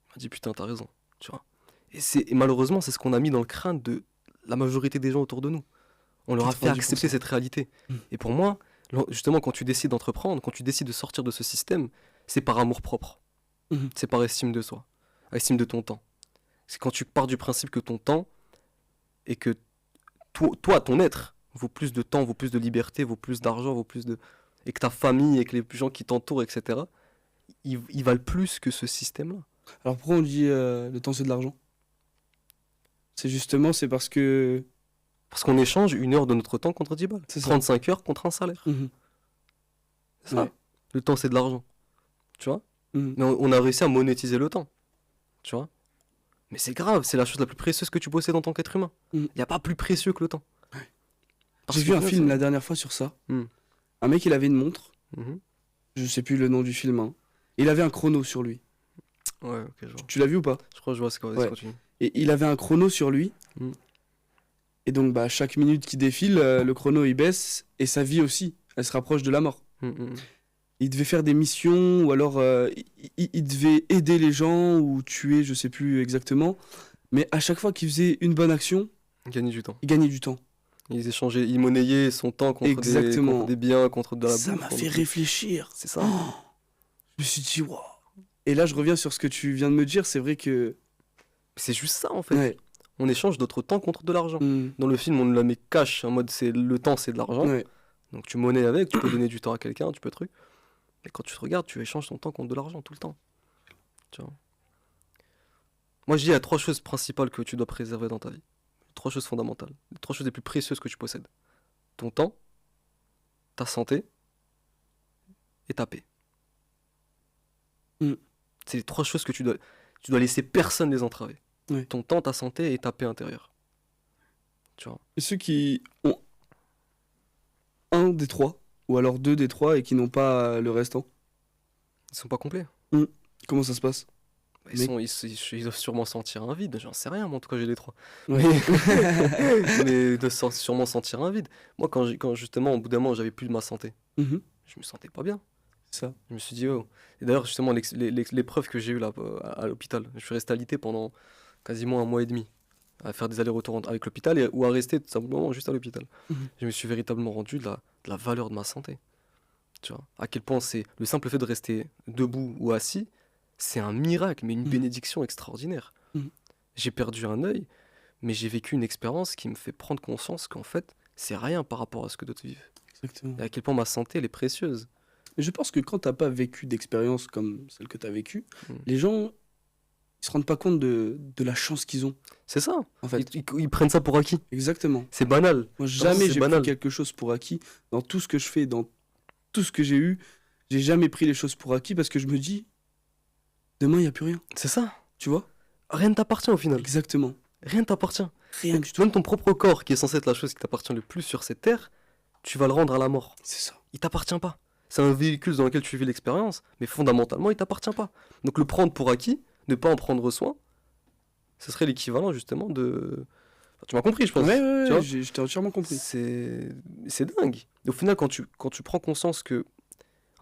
Il m'a dit, putain, t'as raison. Tu vois. Et malheureusement, c'est ce qu'on a mis dans le crâne de la majorité des gens autour de nous. On leur a fait 90%. accepter cette réalité. Et pour moi, justement, quand tu décides d'entreprendre, quand tu décides de sortir de ce système, c'est par amour propre. Mhm. C'est par estime de soi, estime de ton temps. C'est quand tu pars du principe que ton temps et que toi, ton être, vaut plus de temps, vaut plus de liberté, vaut plus d'argent, vaut plus de... et que ta famille et que les gens qui t'entourent, etc., ils valent plus que ce système-là. Alors pourquoi on dit le temps c'est de l'argent? C'est parce que... Parce qu'on échange une heure de notre temps contre 10 balles. C'est ça. 35 heures contre un salaire. Mhm. C'est ça. Ouais. Le temps, c'est de l'argent. Tu vois? Mhm. Mais on a réussi à monétiser le temps. Tu vois? Mais c'est grave, c'est la chose la plus précieuse que tu possèdes en tant qu'être humain. Il n'y a pas plus précieux que le temps. Parce J'ai qu'au vu un final, film c'est- la dernière fois sur ça. Hmm. Un mec, il avait une montre. Mhm. Je sais plus le nom du film. Hein. Il avait un chrono sur lui. Ouais, ok, je vois. Tu l'as vu ou pas? Je crois que je vois ce qu'on Ouais. continue. Et il avait un chrono sur lui. Mm. Et donc, bah, chaque minute qui défile, le chrono il baisse. Et sa vie aussi, elle se rapproche de la mort. Il devait faire des missions, ou alors il devait aider les gens, ou tuer, je sais plus exactement. Mais à chaque fois qu'il faisait une bonne action, Gagner du temps. il gagnait du temps. Ils échangeaient, ils monnayaient son temps Exactement. contre des biens, contre de la Ça bouffe, m'a contre- fait réfléchir. C'est ça. Oh, je me suis dit, waouh. Et là, je reviens sur ce que tu viens de me dire. C'est vrai que. C'est juste ça en fait. Ouais. On échange notre temps contre de l'argent. Mm. Dans le film, on la met cash en mode c'est le temps, c'est de l'argent. Ouais. Donc tu monnaies avec, tu peux donner du temps à quelqu'un, tu peux truc. Mais quand tu te regardes, tu échanges ton temps contre de l'argent tout le temps. Tu vois. Moi, je dis il y a 3 choses principales que tu dois préserver dans ta vie. 3 choses fondamentales. Les 3 choses les plus précieuses que tu possèdes. Ton temps, ta santé et ta paix. Mm. C'est les 3 choses que tu dois laisser personne les entraver. Ouais. Ton temps, ta santé et ta paix intérieure. Tu vois. Et ceux qui ont un des 3, ou alors 2 des 3, et qui n'ont pas le restant, Ils sont pas complets. comment ça se passe? Ils, Mais- sont, ils doivent sûrement sentir un vide, j'en sais rien, moi en tout cas j'ai les 3. Ouais. Mais ils doivent sûrement sentir un vide. Moi quand justement au bout d'un moment j'avais plus de ma santé, Mhm. je me sentais pas bien. Ça. Je me suis dit oh. Et d'ailleurs justement l'épreuve que j'ai eue là à l'hôpital, je suis resté alité pendant quasiment 1 mois et demi à faire des allers-retours avec l'hôpital ou à rester tout simplement juste à l'hôpital. Mhm. Je me suis véritablement rendu de la valeur de ma santé. Tu vois, à quel point c'est le simple fait de rester debout ou assis, c'est un miracle, mais une Mhm. bénédiction extraordinaire. Mhm. J'ai perdu un œil, mais j'ai vécu une expérience qui me fait prendre conscience qu'en fait, c'est rien par rapport à ce que d'autres vivent. Exactement. Et à quel point ma santé, elle est précieuse. Mais je pense que quand t'as pas vécu d'expérience comme celle que t'as vécue, Mm. les gens ils se rendent pas compte de la chance qu'ils ont, C'est ça. en fait. Ils prennent ça pour acquis. Exactement. C'est banal. Moi, jamais c'est j'ai banal. pris quelque chose pour acquis. Dans tout ce que je fais, dans tout ce que j'ai eu, j'ai jamais pris les choses pour acquis parce que je me dis, demain, il n'y a plus rien. C'est ça. Tu vois? Rien ne t'appartient au final. Exactement. Rien ne t'appartient. Rien du tout. Même ton propre corps, qui est censé être la chose qui t'appartient le plus sur cette terre, tu vas le rendre à la mort. C'est ça. Il t'appartient pas. C'est un véhicule dans lequel tu vis l'expérience, mais fondamentalement, il t'appartient pas. Donc le prendre pour acquis, ne pas en prendre soin, ce serait l'équivalent justement de... Enfin, tu m'as compris, je pense. Ouais, Tu vois je t'ai entièrement compris. C'est dingue. Et au final, quand tu prends conscience que,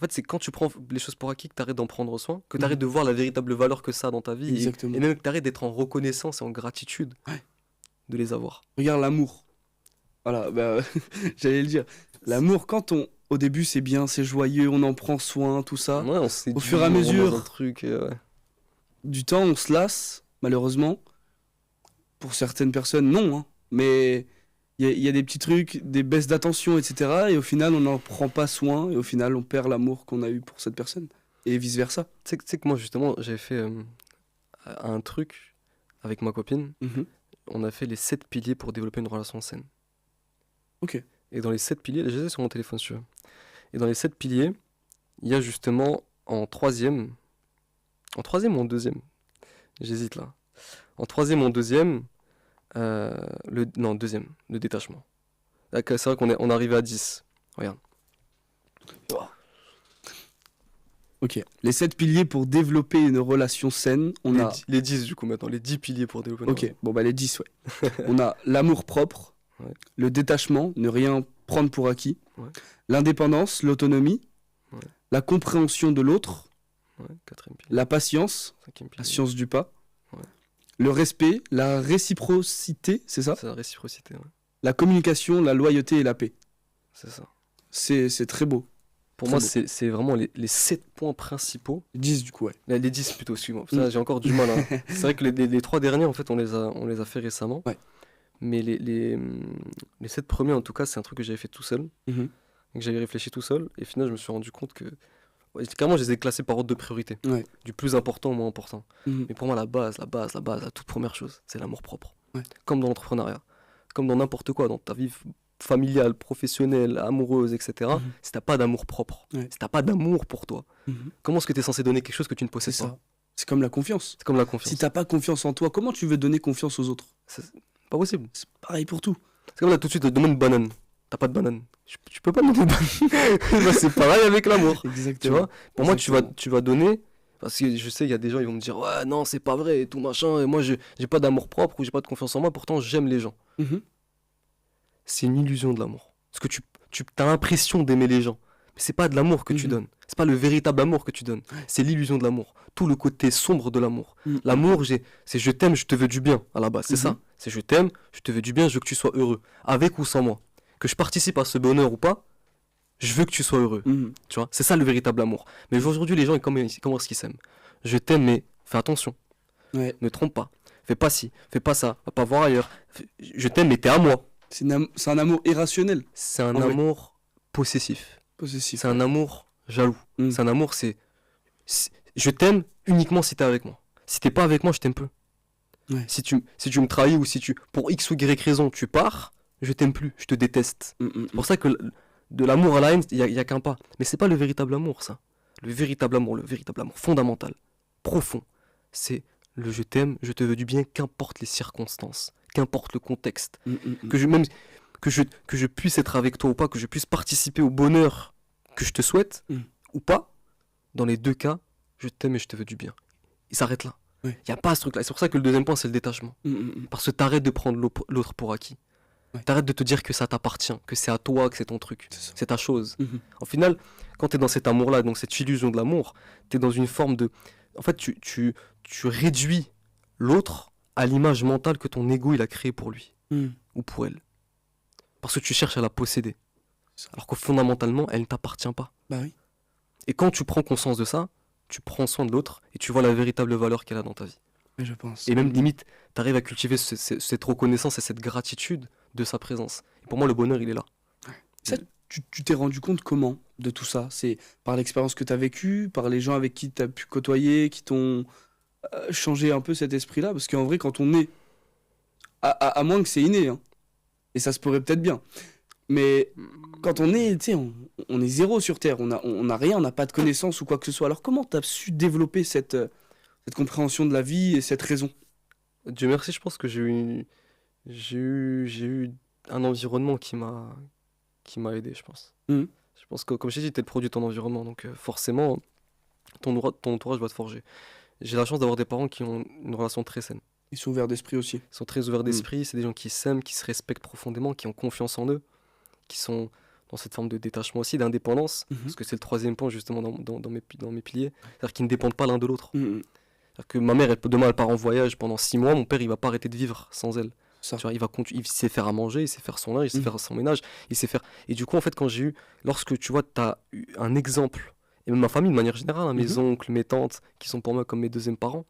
En fait, c'est quand tu prends les choses pour acquis que tu arrêtes d'en prendre soin, que tu Mhm. arrêtes de voir la véritable valeur que ça a dans ta vie, Exactement. et même que tu arrêtes d'être en reconnaissance et en gratitude Ouais. de les avoir. Regarde l'amour. Voilà, bah, j'allais le dire. L'amour, au début, c'est bien, c'est joyeux, on en prend soin, tout ça. Ouais, on se séduit, fur et à on rentre dans mesure. un truc, ouais. Du temps, on se lasse, malheureusement. Pour certaines personnes, non, hein. Mais il y a des petits trucs, des baisses d'attention, etc. Et au final, on n'en prend pas soin. Et au final, on perd l'amour qu'on a eu pour cette personne. Et vice-versa. Tu sais que moi, justement, j'avais fait un truc avec ma copine. Mhm. On a fait les 7 piliers pour développer une relation saine. Ok. Et dans les 7 piliers, je les ai sur mon téléphone, si tu veux. Et dans les 7 piliers, il y a justement en troisième ou en deuxième, j'hésite là. En troisième ou en deuxième, non, deuxième, le détachement. D'accord, c'est vrai qu'on est arrivé à 10. Regarde. Ok. Les 7 piliers pour développer une relation saine, on a... Les 10 du coup maintenant, les 10 piliers pour développer une Ok, relation. bon bah les 10, ouais. On a l'amour propre, Ouais. le détachement, ne rien prendre pour acquis, Ouais. l'indépendance, l'autonomie, Ouais. la compréhension de l'autre, Ouais, quatrième pilier, la patience, cinquième la pilier. science du pas, Ouais. le respect, la réciprocité, c'est ça? C'est la réciprocité, ouais. La communication, la loyauté et la paix. C'est ça. C'est très beau. Pour Très moi, beau. c'est vraiment les 7 points principaux. 10 du coup, ouais. Les 10 plutôt, excuse-moi. Ça, j'ai encore du mal. C'est vrai que les 3 derniers, en fait, on les a fait récemment. Ouais. Mais les 7 premiers, en tout cas, c'est un truc que j'avais fait tout seul. Mhm. Que j'avais réfléchi tout seul. Et finalement, je me suis rendu compte que. Ouais, carrément, je les ai classés par ordre de priorité. Ouais. Du plus important au moins important. Mhm. Mais pour moi, la base, la toute première chose, c'est l'amour propre. Ouais. Comme dans l'entrepreneuriat. Comme dans n'importe quoi, dans ta vie familiale, professionnelle, amoureuse, etc. Mhm. Si t'as pas d'amour propre, Ouais. si t'as pas d'amour pour toi, Mhm. comment est-ce que tu es censé donner quelque chose que tu ne C'est possèdes pas? ça. C'est comme la confiance. C'est comme la confiance. Si t'as pas confiance en toi, comment tu veux donner confiance aux autres? C'est pas possible. C'est pareil pour tout. C'est comme là, tout de suite, demande une banane. T'as pas de banane. Tu peux pas demander une banane. Bah, c'est pareil avec l'amour. Exactement. Tu vois? Pour moi, Exactement. tu vas donner. Parce que je sais, il y a des gens, ils vont me dire, ouais, non, c'est pas vrai et tout machin. Et moi, j'ai pas d'amour propre ou j'ai pas de confiance en moi. Pourtant, j'aime les gens. Mhm. C'est une illusion de l'amour. Parce que tu as l'impression d'aimer les gens. Mais c'est pas de l'amour que tu Mhm. donnes. C'est pas le véritable amour que tu donnes. C'est l'illusion de l'amour. Tout le côté sombre de l'amour. Mhm. L'amour, c'est je t'aime, je te veux du bien à la base. C'est Mhm. ça. C'est je t'aime, je te veux du bien, je veux que tu sois heureux. Avec ou sans moi. Que je participe à ce bonheur ou pas, je veux que tu sois heureux. Mhm. Tu vois, c'est ça le véritable amour. Mais aujourd'hui, les gens, comment est-ce qu'ils s'aiment? Je t'aime, mais fais attention. Ouais. Ne trompe pas. Fais pas ci, fais pas ça. Va pas voir ailleurs. Je t'aime, mais t'es à moi. C'est un amour irrationnel, C'est un En vrai. amour possessif. possessif. C'est un amour jaloux. Mm. C'est un amour, je t'aime uniquement si t'es avec moi. Si t'es pas avec moi, je t'aime peu. Ouais. Si tu me trahis ou si pour X ou Y raison, tu pars, je t'aime plus, je te déteste. C'est pour ça que de l'amour à la haine, il y a qu'un pas. Mais c'est pas le véritable amour, ça. Le véritable amour fondamental, profond, c'est le je t'aime, je te veux du bien, qu'importe les circonstances, qu'importe le contexte. Que je puisse être avec toi ou pas, que je puisse participer au bonheur que je te souhaite Mm. ou pas, dans les deux cas, je t'aime et je te veux du bien. Il s'arrête là. Il Ouais. n'y a pas ce truc-là. Et c'est pour ça que le deuxième point, c'est le détachement. Parce que t'arrêtes de prendre l'autre pour acquis. Ouais. T'arrêtes de te dire que ça t'appartient, que c'est à toi, que c'est ton truc, C'est ça. c'est ta chose. Mhm. Au final, quand tu es dans cet amour-là, donc cette illusion de l'amour, tu es dans une forme de... En fait, tu réduis l'autre à l'image mentale que ton ego il a créée pour lui Mhm. ou pour elle. Parce que tu cherches à la posséder. Ça. Alors que fondamentalement, elle ne t'appartient pas. Bah oui. Et quand tu prends conscience de ça, tu prends soin de l'autre et tu vois la véritable valeur qu'elle a dans ta vie. Mais je pense. Et même limite, tu arrives à cultiver cette reconnaissance et cette gratitude de sa présence. Et pour moi, le bonheur, il est là. Ça, tu t'es rendu compte comment de tout ça? C'est par l'expérience que tu as vécue, par les gens avec qui tu as pu côtoyer, qui t'ont changé un peu cet esprit-là? Parce qu'en vrai, quand on est... À moins que c'est inné, hein, et ça se pourrait peut-être bien. Mais quand on est, tu sais, on est zéro sur Terre, on a rien, on n'a pas de connaissances ou quoi que ce soit. Alors comment tu as su développer cette compréhension de la vie et cette raison? Dieu merci, je pense que j'ai eu un environnement qui m'a aidé, je pense. Mhm. Je pense que, comme je t'ai dit, t'es le produit de ton environnement, donc forcément, ton entourage va te forger. J'ai la chance d'avoir des parents qui ont une relation très saine. Ils sont ouverts d'esprit aussi. Ils sont très ouverts d'esprit, c'est des gens qui s'aiment, qui se respectent profondément, qui ont confiance en eux, qui sont dans cette forme de détachement aussi, d'indépendance, Mhm. parce que c'est le troisième point justement dans mes piliers, c'est-à-dire qu'ils ne dépendent pas l'un de l'autre. Mhm. C'est-à-dire que ma mère, demain, elle part en voyage pendant 6 mois, mon père, il va pas arrêter de vivre sans elle. Ça. Tu vois, il sait faire à manger, il sait faire son linge, il sait Mhm. faire son ménage, il sait faire... Et du coup, en fait, lorsque tu vois, tu as eu un exemple, et même ma famille de manière générale, hein, mes Mhm. oncles, mes tantes, qui sont pour moi comme mes deuxièmes parents,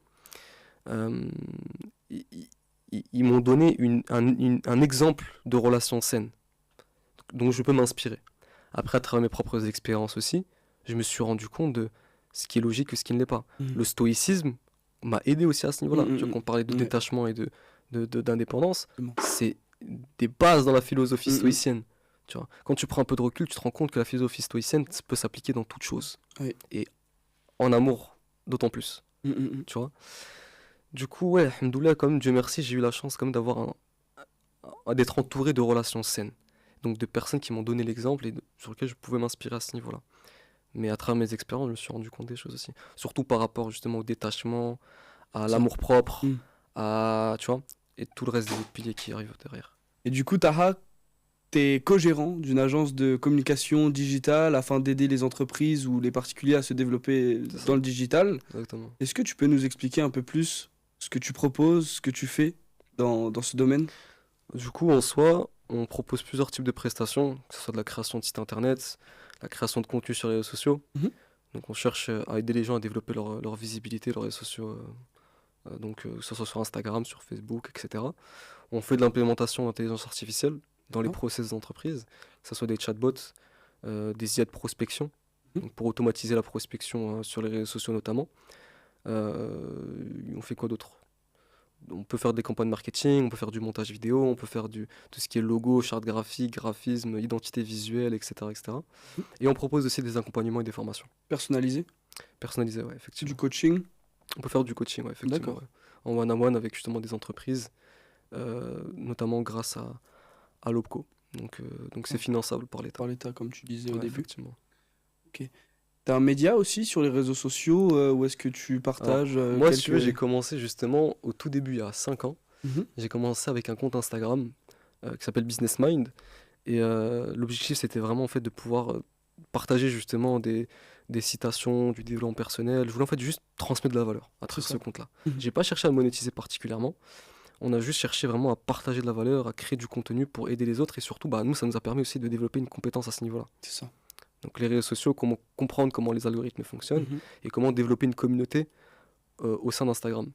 euh, ils, ils m'ont donné un exemple de relation saine, dont je peux m'inspirer. Après, à travers mes propres expériences aussi, je me suis rendu compte de ce qui est logique et ce qui ne l'est pas. Mhm. Le stoïcisme m'a aidé aussi à ce niveau-là. Mhm. Tu vois, qu'on parlait de Ouais. détachement et d'indépendance, Exactement. c'est des bases dans la philosophie Mhm. stoïcienne. Tu vois. Quand tu prends un peu de recul, tu te rends compte que la philosophie stoïcienne peut s'appliquer dans toute chose. Oui. Et en amour, d'autant plus. Mhm. Tu vois. Du coup, ouais, alhamdoulilah, quand même, Dieu merci, j'ai eu la chance quand même d'être entouré de relations saines. Donc de personnes qui m'ont donné l'exemple et sur lesquelles je pouvais m'inspirer à ce niveau-là. Mais à travers mes expériences, je me suis rendu compte des choses aussi. Surtout par rapport justement au détachement, à Ça. l'amour-propre, Mhm. tu vois, et tout le reste des autres piliers qui arrivent derrière. Et du coup, Taha, t'es co-gérant d'une agence de communication digitale afin d'aider les entreprises ou les particuliers à se développer C'est ça. dans le digital. Exactement. Est-ce que tu peux nous expliquer un peu plus ce que tu proposes, ce que tu fais dans ce domaine? Du coup, en soi, on propose plusieurs types de prestations, que ce soit de la création de sites internet, la création de contenu sur les réseaux sociaux. Mhm. Donc on cherche à aider les gens à développer leur visibilité, leurs réseaux sociaux, que ce soit sur Instagram, sur Facebook, etc. On fait de l'implémentation d'intelligence artificielle dans les D'accord. process d'entreprise, que ce soit des chatbots, des IA de prospection, Mhm. donc pour automatiser la prospection sur les réseaux sociaux notamment. On fait quoi d'autre? On peut faire des campagnes marketing, on peut faire du montage vidéo, on peut faire tout ce qui est logo, charte graphique, graphisme, identité visuelle, etc., etc. Mhm. Et on propose aussi des accompagnements et des formations Personnalisé? personnalisées, ouais, Du effectivement. coaching? On peut faire du coaching, ouais, effectivement, D'accord. ouais. En one-on-one avec justement des entreprises, notamment grâce à l'OPCO. Donc c'est Ouais. finançable par l'État. Par l'État, comme tu disais au Ouais, début. effectivement. T'as un média aussi sur les réseaux sociaux où est-ce que tu Alors, partages moi, si tu veux, j'ai quelques... commencé justement au tout début, il y a 5 ans. Mhm. J'ai commencé avec un compte Instagram qui s'appelle Business Mind. Et l'objectif, c'était vraiment en fait de pouvoir partager justement des citations, du développement personnel. Je voulais en fait juste transmettre de la valeur à travers C'est ce ça. compte-là. Mhm. J'ai pas cherché à le monétiser particulièrement. On a juste cherché vraiment à partager de la valeur, à créer du contenu pour aider les autres. Et surtout, nous, ça nous a permis aussi de développer une compétence à ce niveau-là. C'est ça. Donc les réseaux sociaux, comment comprendre comment les algorithmes fonctionnent Mhm. et comment développer une communauté au sein d'Instagram.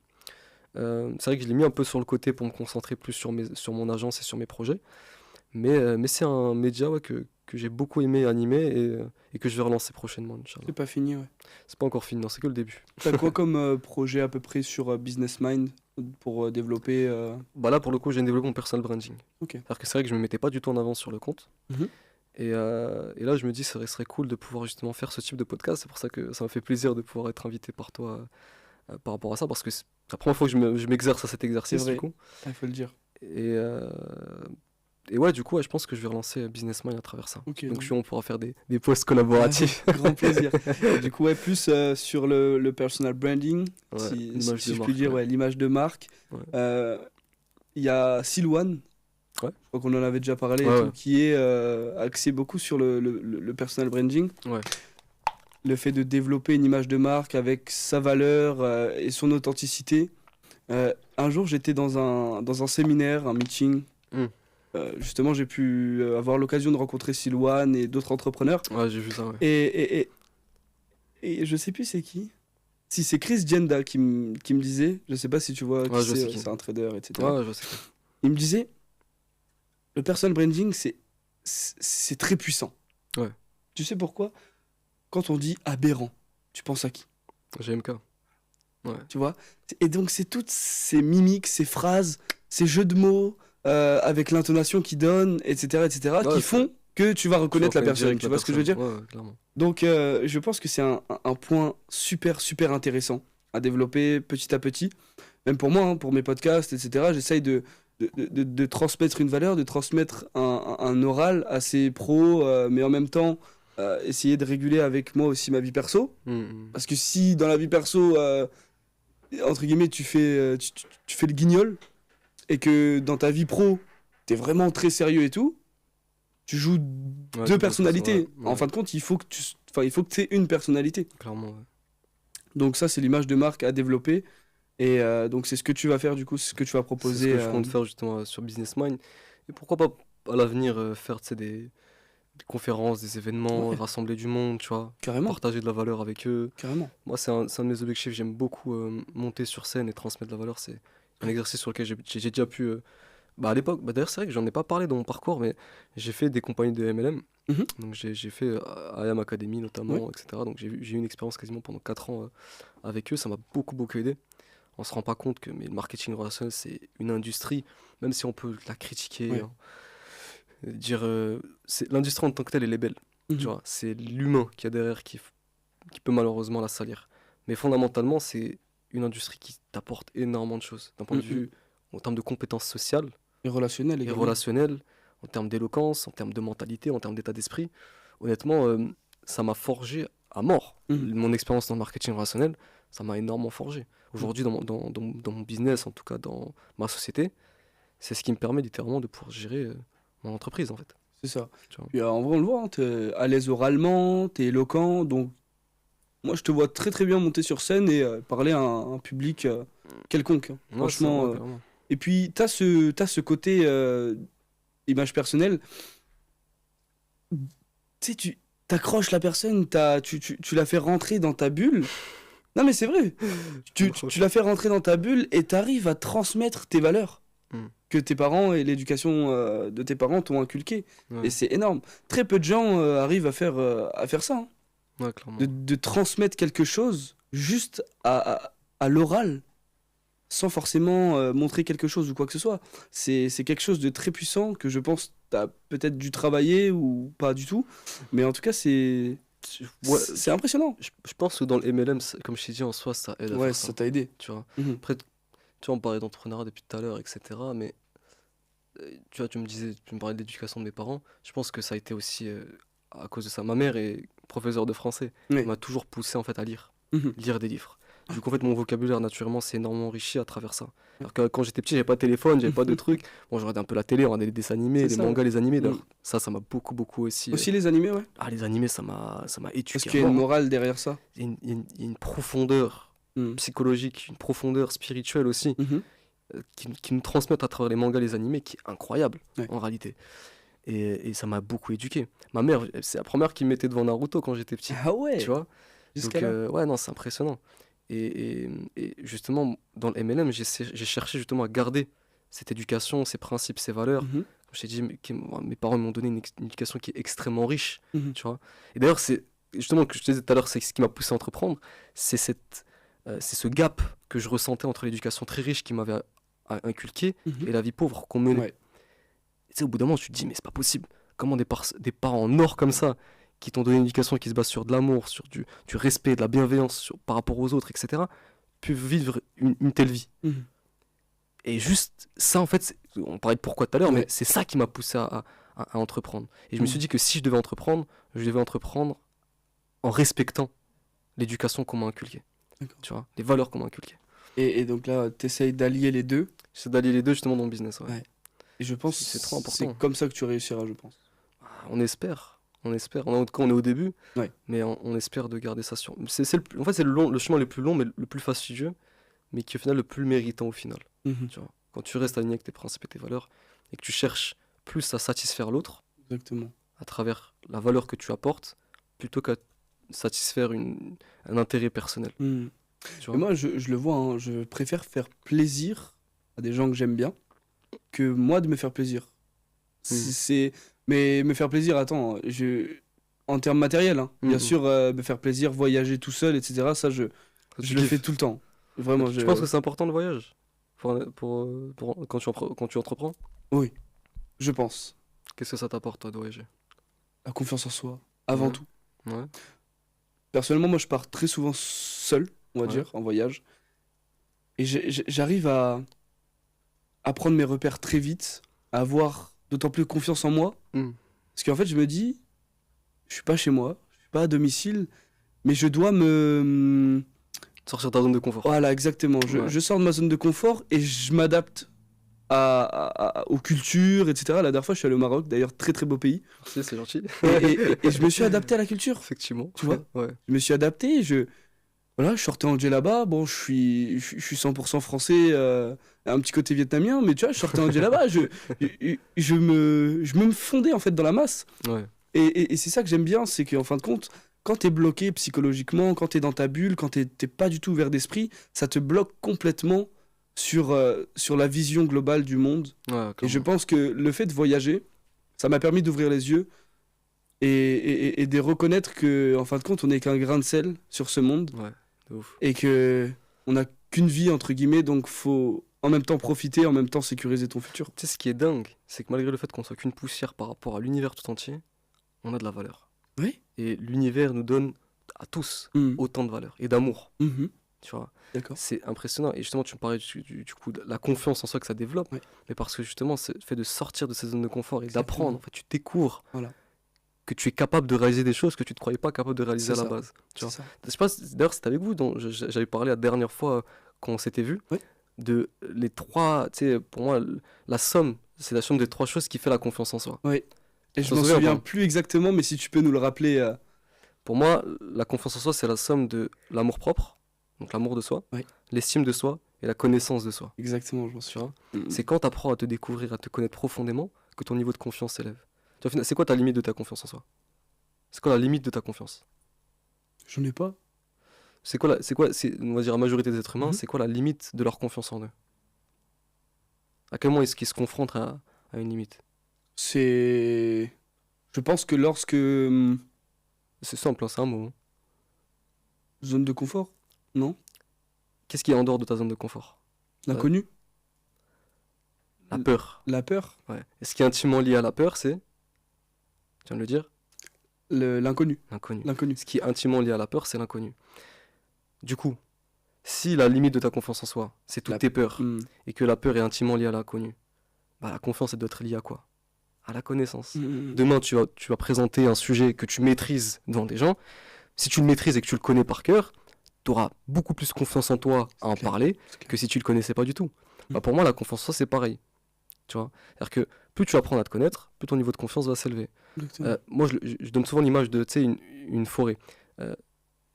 C'est vrai que je l'ai mis un peu sur le côté pour me concentrer plus sur mon agence et sur mes projets. Mais c'est un média ouais, que j'ai beaucoup aimé animer et que je vais relancer prochainement, Inch'Allah. C'est pas fini, ouais. C'est pas encore fini, non, c'est que le début. T'as quoi comme projet à peu près sur Business Mind pour développer Là, pour le coup, j'ai développé mon personal branding. Ok. C'est-à-dire que c'est vrai que je me mettais pas du tout en avant sur le compte. Mhm. Et là, je me dis, ça serait cool de pouvoir justement faire ce type de podcast. C'est pour ça que ça me fait plaisir de pouvoir être invité par toi par rapport à ça, parce que c'est la première fois que je m'exerce à cet exercice, vrai. du coup. Il faut le dire. Et ouais, du coup, ouais, je pense que je vais relancer Business Mind à travers ça. Ok, Donc, ouais. on pourra faire des posts collaboratifs. Grand plaisir. Du coup, ouais, plus sur le personal branding, Ouais, si l'image si de je marque, puis dire, ouais. ouais, l'image de marque. Ouais. Il y a Silwan, Ouais. je crois qu'on en avait déjà parlé, et Ouais, tout, ouais. qui est axé beaucoup sur le personal branding. Ouais. Le fait de développer une image de marque avec sa valeur et son authenticité. Un jour, j'étais dans un séminaire, un meeting. Mm. Justement, j'ai pu avoir l'occasion de rencontrer Silwan et d'autres entrepreneurs. Ouais, j'ai vu ça, ouais. Et je sais plus c'est qui. Si c'est Chris Jenda qui me disait, je sais pas si tu vois Ouais, qui je sais c'est, qui. c'est un trader, etc. Ouais, je sais. Il me disait, le personal branding, c'est très puissant. Ouais. Tu sais pourquoi? Quand on dit aberrant, tu penses à qui? GMK. Ouais. Tu vois? Et donc, c'est toutes ces mimiques, ces phrases, ces jeux de mots, avec l'intonation qu'ils donnent, etc., Ouais, qui font que tu vas reconnaître la reconnais personne. direct Tu la vois ce que je veux dire? personne. Ouais, clairement. Donc, je pense que c'est un point super, super intéressant à développer petit à petit. Même pour moi, hein, pour mes podcasts, etc., j'essaye de transmettre une valeur, de transmettre un oral assez pro, mais en même temps, essayer de réguler avec moi aussi ma vie perso. Parce que si dans la vie perso, entre guillemets, tu fais le guignol, et que dans ta vie pro, t'es vraiment très sérieux et tout, tu joues Ouais, deux personnalités. ouais, En ouais, fin de compte, il faut que tu aies une personnalité. clairement. Ouais. Donc ça, c'est l'image de marque à développer. Et donc c'est ce que tu vas faire du coup, c'est ce que tu vas C'est ce proposer. que je compte faire justement sur Business Mind. Et pourquoi pas à l'avenir faire tu sais, des conférences, des événements, Ouais, rassembler du monde, tu vois, carrément, partager de la valeur avec eux. carrément. Moi, c'est un de mes objectifs. J'aime beaucoup monter sur scène et transmettre de la valeur. C'est un exercice sur lequel j'ai déjà pu. Bah, à l'époque, bah, d'ailleurs, c'est vrai que j'en ai pas parlé dans mon parcours, mais j'ai fait des compagnies de MLM. Mhm. Donc, j'ai fait IAM Academy Oui, notamment, etc. Donc, j'ai eu une expérience quasiment pendant 4 ans avec eux. Ça m'a beaucoup, beaucoup aidé. On se rend pas compte que mais le marketing relationnel, c'est une industrie, même si on peut la critiquer, oui. hein, dire l'industrie en tant que telle, elle est belle. Tu Mhm. vois, c'est l'humain qui a derrière qui peut malheureusement la salir. Mais fondamentalement, c'est une industrie qui t'apporte énormément de choses, d'un point de Mhm. vue en termes de compétences sociales Et relationnel et également. relationnelles, en termes d'éloquence, en termes de mentalité, en termes d'état d'esprit. Honnêtement, ça m'a forgé à mort. Mhm. Mon expérience dans le marketing relationnel, ça m'a énormément forgé. Mhm. Aujourd'hui, dans mon business, en tout cas dans ma société, c'est ce qui me permet littéralement de pouvoir gérer mon entreprise, en fait. C'est ça. Tu vois. Puis en vrai, on le voit, hein, t'es à l'aise oralement, t'es éloquent, donc moi je te vois très très bien monter sur scène et parler à un public quelconque, hein. Ouais, ça, Franchement. ouais, carrément. Et puis t'as ce côté image personnelle. Tu sais, tu t'accroches la personne, tu la fais rentrer dans ta bulle. Non mais c'est vrai. Tu la fais rentrer dans ta bulle et t'arrives à transmettre tes valeurs Mm. que tes parents et l'éducation de tes parents t'ont inculqué. Et Ouais, c'est énorme. Très peu de gens arrivent à faire ça, hein. ouais, clairement. De transmettre quelque chose juste à l'oral, sans forcément montrer quelque chose ou quoi que ce soit. C'est quelque chose de très puissant que je pense t'as peut-être dû travailler ou pas du tout. Mais en tout cas, Ouais, c'est impressionnant. je pense que dans le MLM, comme je t'ai dit, en soi, ça aide à Ouais, faire ça. ça t'a aidé. Tu vois. Mhm. Après, tu vois, on parlait d'entrepreneuriat depuis tout à l'heure, etc. Mais tu vois, tu me parlais de l'éducation de mes parents. Je pense que ça a été aussi à cause de ça. Ma mère est professeure de français. Elle Ouais. m'a toujours poussé en fait à Mhm. lire des livres. Du coup, en fait, mon vocabulaire naturellement s'est énormément enrichi à travers ça. Alors que quand j'étais petit, j'avais pas de téléphone, j'avais pas de trucs. Bon, je regardais un peu la télé, on regardait les dessins animés, C'est les ça, ouais. mangas, les animés. Mhm. D'ailleurs, ça m'a beaucoup, beaucoup aussi. Aussi les animés, ouais. Ah, les animés, ça m'a Parce éduqué qu'il à y a une mort, hein. morale derrière ça. Il y a une profondeur Mhm. psychologique, une profondeur spirituelle aussi, Mhm. qui nous transmettent à travers les mangas, les animés, qui est incroyable Ouais. en réalité. Et ça m'a beaucoup éduqué. Ma mère, c'est la première qui me mettait devant Naruto quand j'étais petit, Ah tu ouais, vois. jusqu'à Donc, là. ouais, non, c'est impressionnant. Et justement, dans le MLM, j'ai cherché justement à garder cette éducation, ces principes, ces valeurs. Mhm. Comme je t'ai dit, mes parents m'ont donné une éducation qui est extrêmement riche, Mhm. tu vois. Et d'ailleurs, c'est justement, que je te disais tout à l'heure, c'est ce qui m'a poussé à entreprendre, c'est ce gap que je ressentais entre l'éducation très riche qui m'avait inculqué Mhm. et la vie pauvre qu'on menait. Ouais. Tu sais, au bout d'un moment, tu te dis, mais c'est pas possible. Comment des parents en or comme ça, qui t'ont donné une éducation qui se base sur de l'amour, sur du respect, de la bienveillance par rapport aux autres, etc., peuvent vivre une telle vie. Mhm. Et juste ça, en fait, on parlait de pourquoi tout à l'heure, mais Ouais. c'est ça qui m'a poussé à entreprendre. Et je me suis Mhm. dit que si je devais entreprendre en respectant l'éducation qu'on m'a inculquée, D'accord. tu vois, les valeurs qu'on m'a inculquées. Et donc là, t'essayes d'allier les deux. C'est d'allier les deux justement dans le business. Ouais. Ouais. Et je pense C'est trop que c'est important. comme ça que tu réussiras, je pense. On espère. On espère. En tout cas, on est au début, Ouais. mais on espère de garder ça sur. En fait, c'est le chemin le plus long, mais le plus fastidieux, mais qui est au final le plus méritant au final. Mhm. Tu vois. Quand tu restes aligné avec tes principes et tes valeurs, et que tu cherches plus à satisfaire l'autre Exactement. à travers la valeur que tu apportes, plutôt qu'à satisfaire un intérêt personnel. Mhm. Tu Et vois. moi, je le vois, hein, je préfère faire plaisir à des gens que j'aime bien que moi de me faire plaisir. Mais me faire plaisir, attends, en termes matériels, hein, bien Mhm. sûr, me faire plaisir, voyager tout seul, etc. Ça, Ça, je tu le kiffes. fais tout le temps. Vraiment, Tu penses que c'est important le voyage quand tu entreprends? oui, je pense. Qu'est-ce que ça t'apporte, toi, de voyager? La confiance en soi, avant Ouais. tout. Ouais. Personnellement, moi, je pars très souvent seul, on va Ouais. dire, en voyage. Et j'arrive à prendre mes repères très vite, à avoir d'autant plus confiance en moi. Mhm. Parce qu'en fait, je me dis, je suis pas chez moi, je suis pas à domicile, mais je dois me... Sortir de ta zone de confort. Voilà, exactement. Ouais. Je sors de ma zone de confort et je m'adapte aux cultures, etc. La dernière fois, je suis allé au Maroc, d'ailleurs, très très beau pays. Merci, c'est gentil. Et je me suis adapté à la culture, Effectivement. tu vois. Ouais. Je me suis adapté, voilà, je sortais en djellaba. Bon, je suis 100% français, un petit côté vietnamien, mais tu vois, je sortais en djellaba. Je me fondais en fait dans la masse. Ouais. Et c'est ça que j'aime bien, c'est qu'en fin de compte, quand t'es bloqué psychologiquement, quand t'es dans ta bulle, quand t'es pas du tout ouvert d'esprit, ça te bloque complètement sur la vision globale du monde. Ouais, Et je clairement. pense que le fait de voyager, ça m'a permis d'ouvrir les yeux et de reconnaître que, en fin de compte, on n'est qu'un grain de sel sur ce monde Ouais, de ouf. et que on n'a qu'une vie, entre guillemets, donc faut en même temps profiter, en même temps sécuriser ton futur. Tu sais, ce qui est dingue, c'est que malgré le fait qu'on soit qu'une poussière par rapport à l'univers tout entier, on a de la valeur. Oui. Et l'univers nous donne à tous Mhm. autant de valeur et d'amour, Mhm. tu vois. D'accord. C'est impressionnant. Et justement, tu me parlais du coup de la confiance en soi que ça développe, Ouais. mais parce que justement, c'est le fait de sortir de sa zone de confort et Exactement. d'apprendre, en fait, tu découvres Voilà. que tu es capable de réaliser des choses que tu ne te croyais pas capable de réaliser C'est à la ça. base. Tu vois. C'est ça. Je sais pas, d'ailleurs, c'était avec vous dont j'avais parlé la dernière fois quand on s'était vu, Oui. de les trois, tu sais, pour moi, la somme, c'est la somme des trois choses qui fait la confiance en soi. Oui. Et Tu je t'en m'en souviens souviens pas plus exactement, mais si tu peux nous le rappeler. Pour moi, la confiance en soi, c'est la somme de l'amour-propre, donc l'amour de soi, Oui. l'estime de soi et la connaissance de soi. Exactement, je m'en Tu souviens. vois. Mhm. C'est quand tu apprends à te découvrir, à te connaître profondément, que ton niveau de confiance s'élève. Tu vois, au final, c'est quoi ta limite de ta confiance en soi? C'est quoi la limite de ta confiance? J'en ai pas. On va dire la majorité des êtres humains, Mhm. c'est quoi la limite de leur confiance en eux? À quel moment est-ce qu'ils se confrontent à une limite? C'est. Je pense que lorsque. C'est simple, hein, c'est un mot, hein. Zone de confort? Non? Qu'est-ce qui est en dehors de ta zone de confort? L'inconnu? La peur. La peur? Ouais. Et ce qui est intimement lié à la peur, c'est, tu viens de le dire, L'inconnu. l'inconnu. L'inconnu. Ce qui est intimement lié à la peur, c'est l'inconnu. Du coup, si la limite de ta confiance en soi, c'est toutes La- tes peurs, Mhm. et que la peur est intimement liée à l'inconnu, bah la confiance, elle doit être liée à quoi? À la connaissance. Mhm. Demain, tu vas présenter un sujet que tu maîtrises devant des gens. Si tu le maîtrises et que tu le connais par cœur, tu auras beaucoup plus confiance en toi à en clair, parler c'est clair. que si tu le connaissais pas du tout. Bah, Mm. pour moi, la confiance en soi, c'est pareil. Tu vois. C'est-à-dire que plus tu vas apprendre à te connaître, plus ton niveau de confiance va s'élever. Exactement. Moi, je donne souvent l'image de, tu sais, une forêt.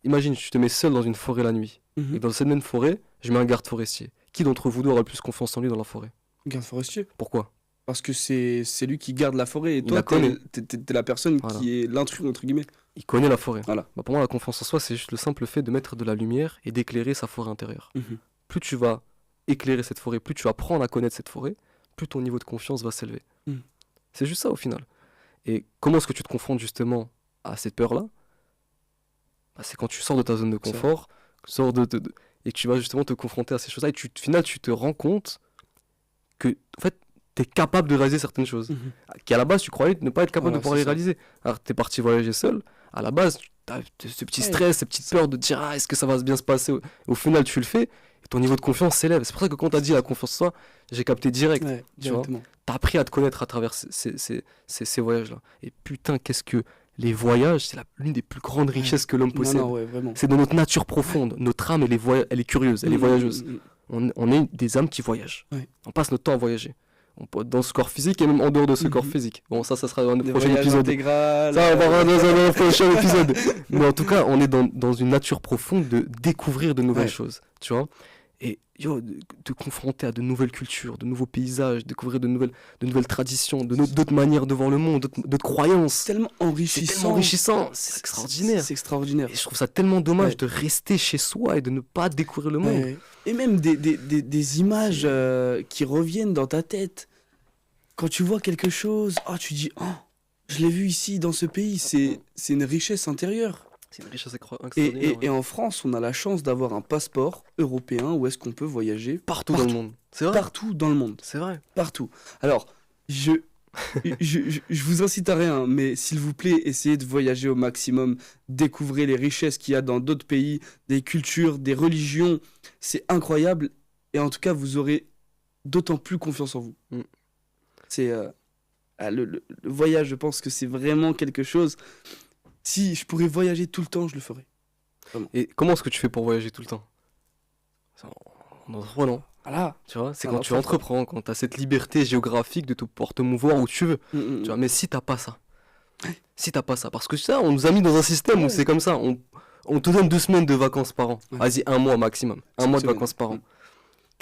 Imagine, je te mets seul dans une forêt la nuit. Mhm. Et dans cette même forêt, je mets un garde forestier. Qui d'entre vous deux aura le plus confiance en lui dans la forêt? Garde forestier. Pourquoi? Parce que c'est lui qui garde la forêt et Il toi, la connaît. t'es la personne Voilà. qui est l'intrus, entre guillemets. Il connaît la forêt. Voilà. Bah, pour moi, la confiance en soi, c'est juste le simple fait de mettre de la lumière et d'éclairer sa forêt intérieure. Mhm. Plus tu vas éclairer cette forêt, plus tu vas apprendre à connaître cette forêt, plus ton niveau de confiance va s'élever. Mm. C'est juste ça au final. Et comment est-ce que tu te confrontes justement à cette peur-là? Bah, c'est quand tu sors de ta zone de C'est confort, et que tu vas justement te confronter à ces choses-là, et au final, tu te rends compte que en fait, tu es capable de réaliser certaines choses. Mhm. Qu'à la base, tu croyais ne pas être capable Voilà, de pouvoir c'est les ça. réaliser. Alors, tu es parti voyager seul, à la base, tu as ce petit Ouais. stress, cette petite peur de te dire, ah, est-ce que ça va bien se passer? Au final, tu le fais, et ton niveau de confiance s'élève. C'est pour ça que quand tu as dit la confiance en soi, j'ai capté direct. Ouais, tu vois. directement. Tu as appris à te connaître à travers ces voyages-là. Et putain, qu'est-ce que les voyages, c'est l'une des plus grandes richesses que l'homme Non, possède. non, ouais, vraiment. C'est dans notre nature profonde. Notre âme, elle est curieuse, elle est Mhm, voyageuse. mhm, mhm. On est des âmes qui voyagent. Ouais. On passe notre temps à voyager. Dans ce corps physique et même en dehors de ce corps Mhm. physique. Bon, ça sera dans le Des prochain voyages épisode. intégral. Ça, on va voir dans un prochain épisode. Mais en tout cas, on est dans une nature profonde de découvrir de nouvelles Ouais. choses. Tu vois. Et de confronter à de nouvelles cultures, de nouveaux paysages, découvrir de nouvelles traditions, d'autres manières de voir le monde, d'autres croyances. C'est tellement enrichissant. C'est tellement enrichissant, c'est extraordinaire. C'est extraordinaire. Et je trouve ça tellement dommage Ouais. de rester chez soi et de ne pas découvrir le monde. Ouais. Et même des images qui reviennent dans ta tête. Quand tu vois quelque chose, tu dis, je l'ai vu ici, dans ce pays. C'est une richesse intérieure. C'est une richesse Et, extraordinaire. et en France, on a la chance d'avoir un passeport européen où est-ce qu'on peut voyager Partout dans le monde. C'est vrai. partout dans le monde. C'est vrai. Partout. Alors, je vous incite à rien, mais s'il vous plaît, essayez de voyager au maximum, découvrez les richesses qu'il y a dans d'autres pays, des cultures, des religions. C'est incroyable. Et en tout cas, vous aurez d'autant plus confiance en vous. Mm. C'est le voyage, je pense que c'est vraiment quelque chose. Si je pourrais voyager tout le temps, je le ferais. Et comment est-ce que tu fais pour voyager tout le temps? On en a trop, non? Voilà. Tu vois, c'est Ça quand va tu très fort. entreprends, quand tu as cette liberté géographique de te pouvoir te mouvoir où tu veux. Tu vois, mais si t'as pas ça, parce que ça, on nous a mis dans un système où Ouais. c'est comme ça, on te donne 2 semaines de vacances par an. Ouais. Vas-y, un mois maximum. Un mois de Semaine. vacances par an.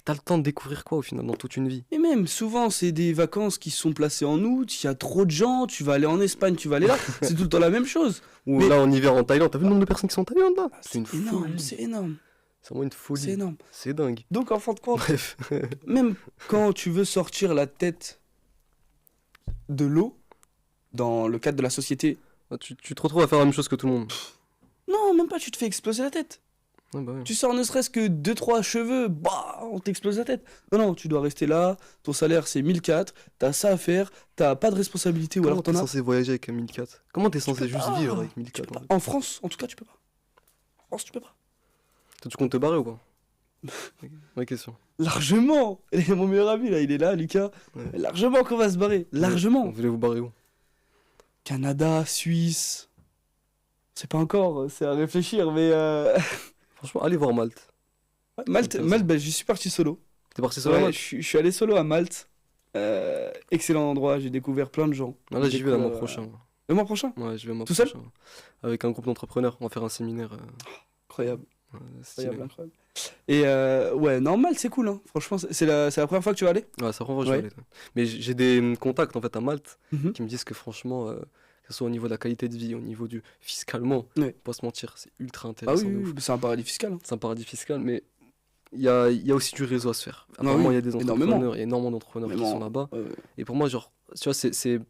T'as le temps de découvrir quoi au final dans toute une vie? Et même, souvent, c'est des vacances qui sont placées en août, il y a trop de gens, tu vas aller en Espagne, tu vas aller là, c'est tout le temps la même chose. Ou Mais- là en hiver en Thaïlande, t'as vu le nombre de personnes qui sont en Thaïlande là? C'est une énorme, folie. c'est énorme, C'est vraiment une c'est folie. énorme. C'est dingue. Donc, en fin de compte, Bref. même quand tu veux sortir la tête de l'eau, dans le cadre de la société, Tu te retrouves à faire la même chose que tout le monde. non, même pas, tu te fais exploser la tête. Ah bah ouais. Tu sors ne serait-ce que 2-3 cheveux, bah, on t'explose la tête. Non, non, tu dois rester là, ton salaire c'est 1004, t'as ça à faire, t'as pas de responsabilité ou Comment alors t'es t'en as. censé voyager avec un 1004? Comment t'es censé peux juste pas. vivre avec Tu 1004 peux en pas. fait? En France, en tout cas, tu peux pas. En France, tu peux pas. Toi, tu comptes te barrer ou pas? Vraie question. Largement. Et mon meilleur ami là, il est là, Lucas. Ouais. Largement qu'on va se barrer. Largement. Vous voulez vous barrer où? Canada, Suisse. C'est pas encore, c'est à réfléchir, mais Franchement, allez voir Malte. Malte, intéressant. Malte, bah, j'y suis parti solo. T'es parti sur Ouais, la Malte? je suis allé solo à Malte. Excellent endroit, j'ai découvert plein de gens. Ah, là, j'y vais le mois Découvert, prochain. Le mois prochain? Ouais, je vais le mois Tout seul? prochain. Avec un groupe d'entrepreneurs. On va faire un séminaire. Incroyable, Stylé. incroyable, incroyable. Et ouais, non, Malte, c'est cool, hein. Franchement, c'est la première fois que tu vas aller? Ouais, ça prend, je Ouais. vais aller, ouais. Mais j'ai des contacts en fait à Malte Mhm. qui me disent que franchement, que ce soit au niveau de la qualité de vie, au niveau du fiscalement, Ouais. pas se mentir, c'est ultra Ah intéressant. oui, de oui, ouf. oui, c'est un paradis fiscal, hein. C'est un paradis fiscal, mais il y a aussi du réseau à se faire. Ah Apparemment, oui, il y a des énormément. entrepreneurs, il y a énormément d'entrepreneurs qui Énormément. sont là-bas. Ouais, ouais. Et pour moi, genre, tu vois, tu sais,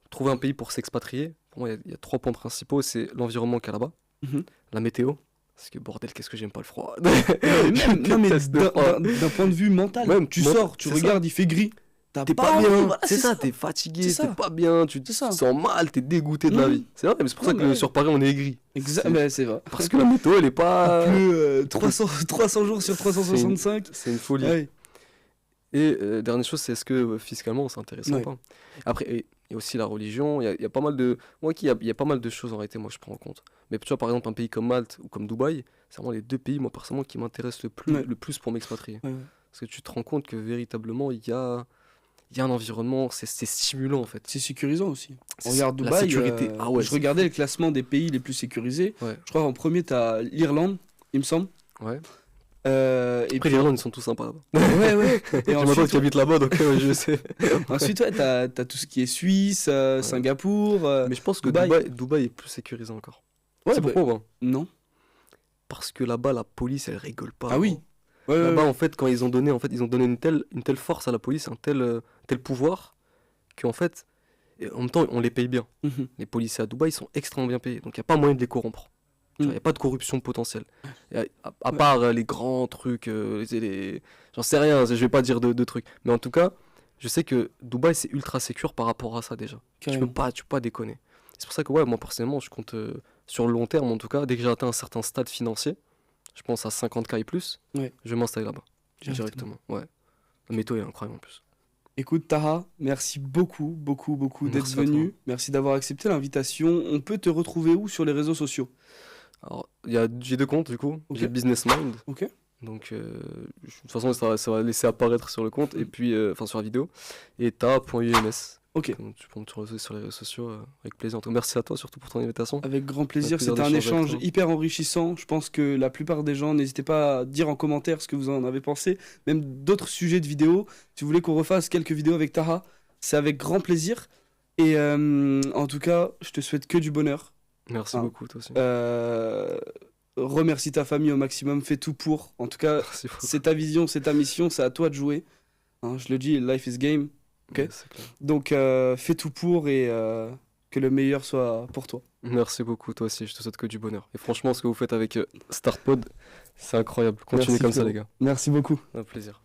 trouver un pays pour s'expatrier, pour moi, il y a 3 points principaux. C'est l'environnement qu'il y a là-bas, Mhm. la météo, parce que bordel, qu'est-ce que j'aime pas le froid. Mais même, non, mais Déteste le froid. d'un point de vue mental, Même, tu mental, sors, tu c'est ça. regardes, il fait gris. T'es pas envie, bien, voilà, c'est ça, t'es fatigué, C'est t'es ça. pas bien, tu te C'est ça. sens mal, t'es dégoûté de la Mhm. vie. C'est vrai, mais c'est pour ça Non, que mais ouais. sur Paris, on est aigri. Exact, C'est- mais c'est vrai. Parce que la météo, elle est pas... Plus 300 jours sur 365. C'est une folie. Ouais. Et dernière chose, c'est est-ce que fiscalement c'est intéressant Ouais. ou pas? Après, il y a aussi la religion, il y a pas mal de. Moi, il y a pas mal de choses en réalité, moi je prends en compte. Mais tu vois, par exemple, un pays comme Malte ou comme Dubaï, c'est vraiment les 2 pays, moi personnellement, qui m'intéressent Ouais. le plus pour m'expatrier. Ouais, ouais. Parce que tu te rends compte que véritablement, il y a un environnement, c'est stimulant en fait. C'est sécurisant aussi. C'est- Regarde la Dubaï. sécurité, ah ouais, je c'est regardais fou. le classement des pays les plus sécurisés. Ouais. Je crois en premier, t'as l'Irlande, il me semble. Ouais. Et Après, puis, les Irlandais, ils sont tous sympas là-bas. ouais, ouais. Et J'ai ma tante ensuite, qui habite là-bas, donc je sais. ensuite, ouais, t'as tout ce qui est Suisse, Singapour. Mais je pense que Dubaï. Dubaï est plus sécurisé encore. Ouais, C'est bah, pourquoi hein? non. Parce que là-bas, la police, elle rigole pas. Ah oui. gros. Ouais, ouais, Là-bas, ouais. en fait, quand ils ont donné, une telle force à la police, un tel pouvoir, qu'en fait, et en même temps, on les paye bien. Mhm. Les policiers à Dubaï, ils sont extrêmement bien payés. Donc, il n'y a pas moyen de les corrompre. Il Mm. n'y a pas de corruption potentielle. Y a- à Ouais. part les grands trucs, j'en sais rien, je vais pas dire de trucs. Mais en tout cas, je sais que Dubaï, c'est ultra sécure par rapport à ça déjà. Carrément. Tu peux pas déconner. C'est pour ça que, ouais, moi, personnellement, je compte, sur le long terme, en tout cas, dès que j'ai atteint un certain stade financier, je pense à 50K et plus, Ouais. je vais m'installer là-bas. Directement. Directement, ouais. La météo est incroyable en plus. Écoute, Taha, merci beaucoup, beaucoup, beaucoup d'être Merci à toi. venu. Merci d'avoir accepté l'invitation. On peut te retrouver où sur les réseaux sociaux? Alors, j'ai 2 comptes du coup. Ok. J'ai Business Mind. Ok. Donc, de toute façon, ça va laisser apparaître sur le compte, et puis, enfin, sur la vidéo. Et ta.ums. Ok. Donc, tu peux me retrouver sur les réseaux sociaux avec plaisir. Donc, merci à toi surtout pour ton invitation. Avec grand plaisir, plaisir c'était un d'échanger avec échange toi. hyper enrichissant. Je pense que la plupart des gens, n'hésitez pas à dire en commentaire ce que vous en avez pensé, même d'autres sujets de vidéos. Si vous voulez qu'on refasse quelques vidéos avec Taha, c'est avec grand plaisir. Et en tout cas, je te souhaite que du bonheur. Merci Ah. beaucoup, toi aussi. Remercie ta famille au maximum, fais tout pour. En tout cas, Merci beaucoup. c'est ta vision, c'est ta mission, c'est à toi de jouer. Hein, je le dis, life is game. ok. Ouais, c'est clair. Donc fais tout pour et que le meilleur soit pour toi. Merci beaucoup, toi aussi. Je te souhaite que du bonheur. Et franchement, ce que vous faites avec StartPod, c'est incroyable. Continuez Merci, comme ça, frérot. les gars. Merci beaucoup. Un plaisir.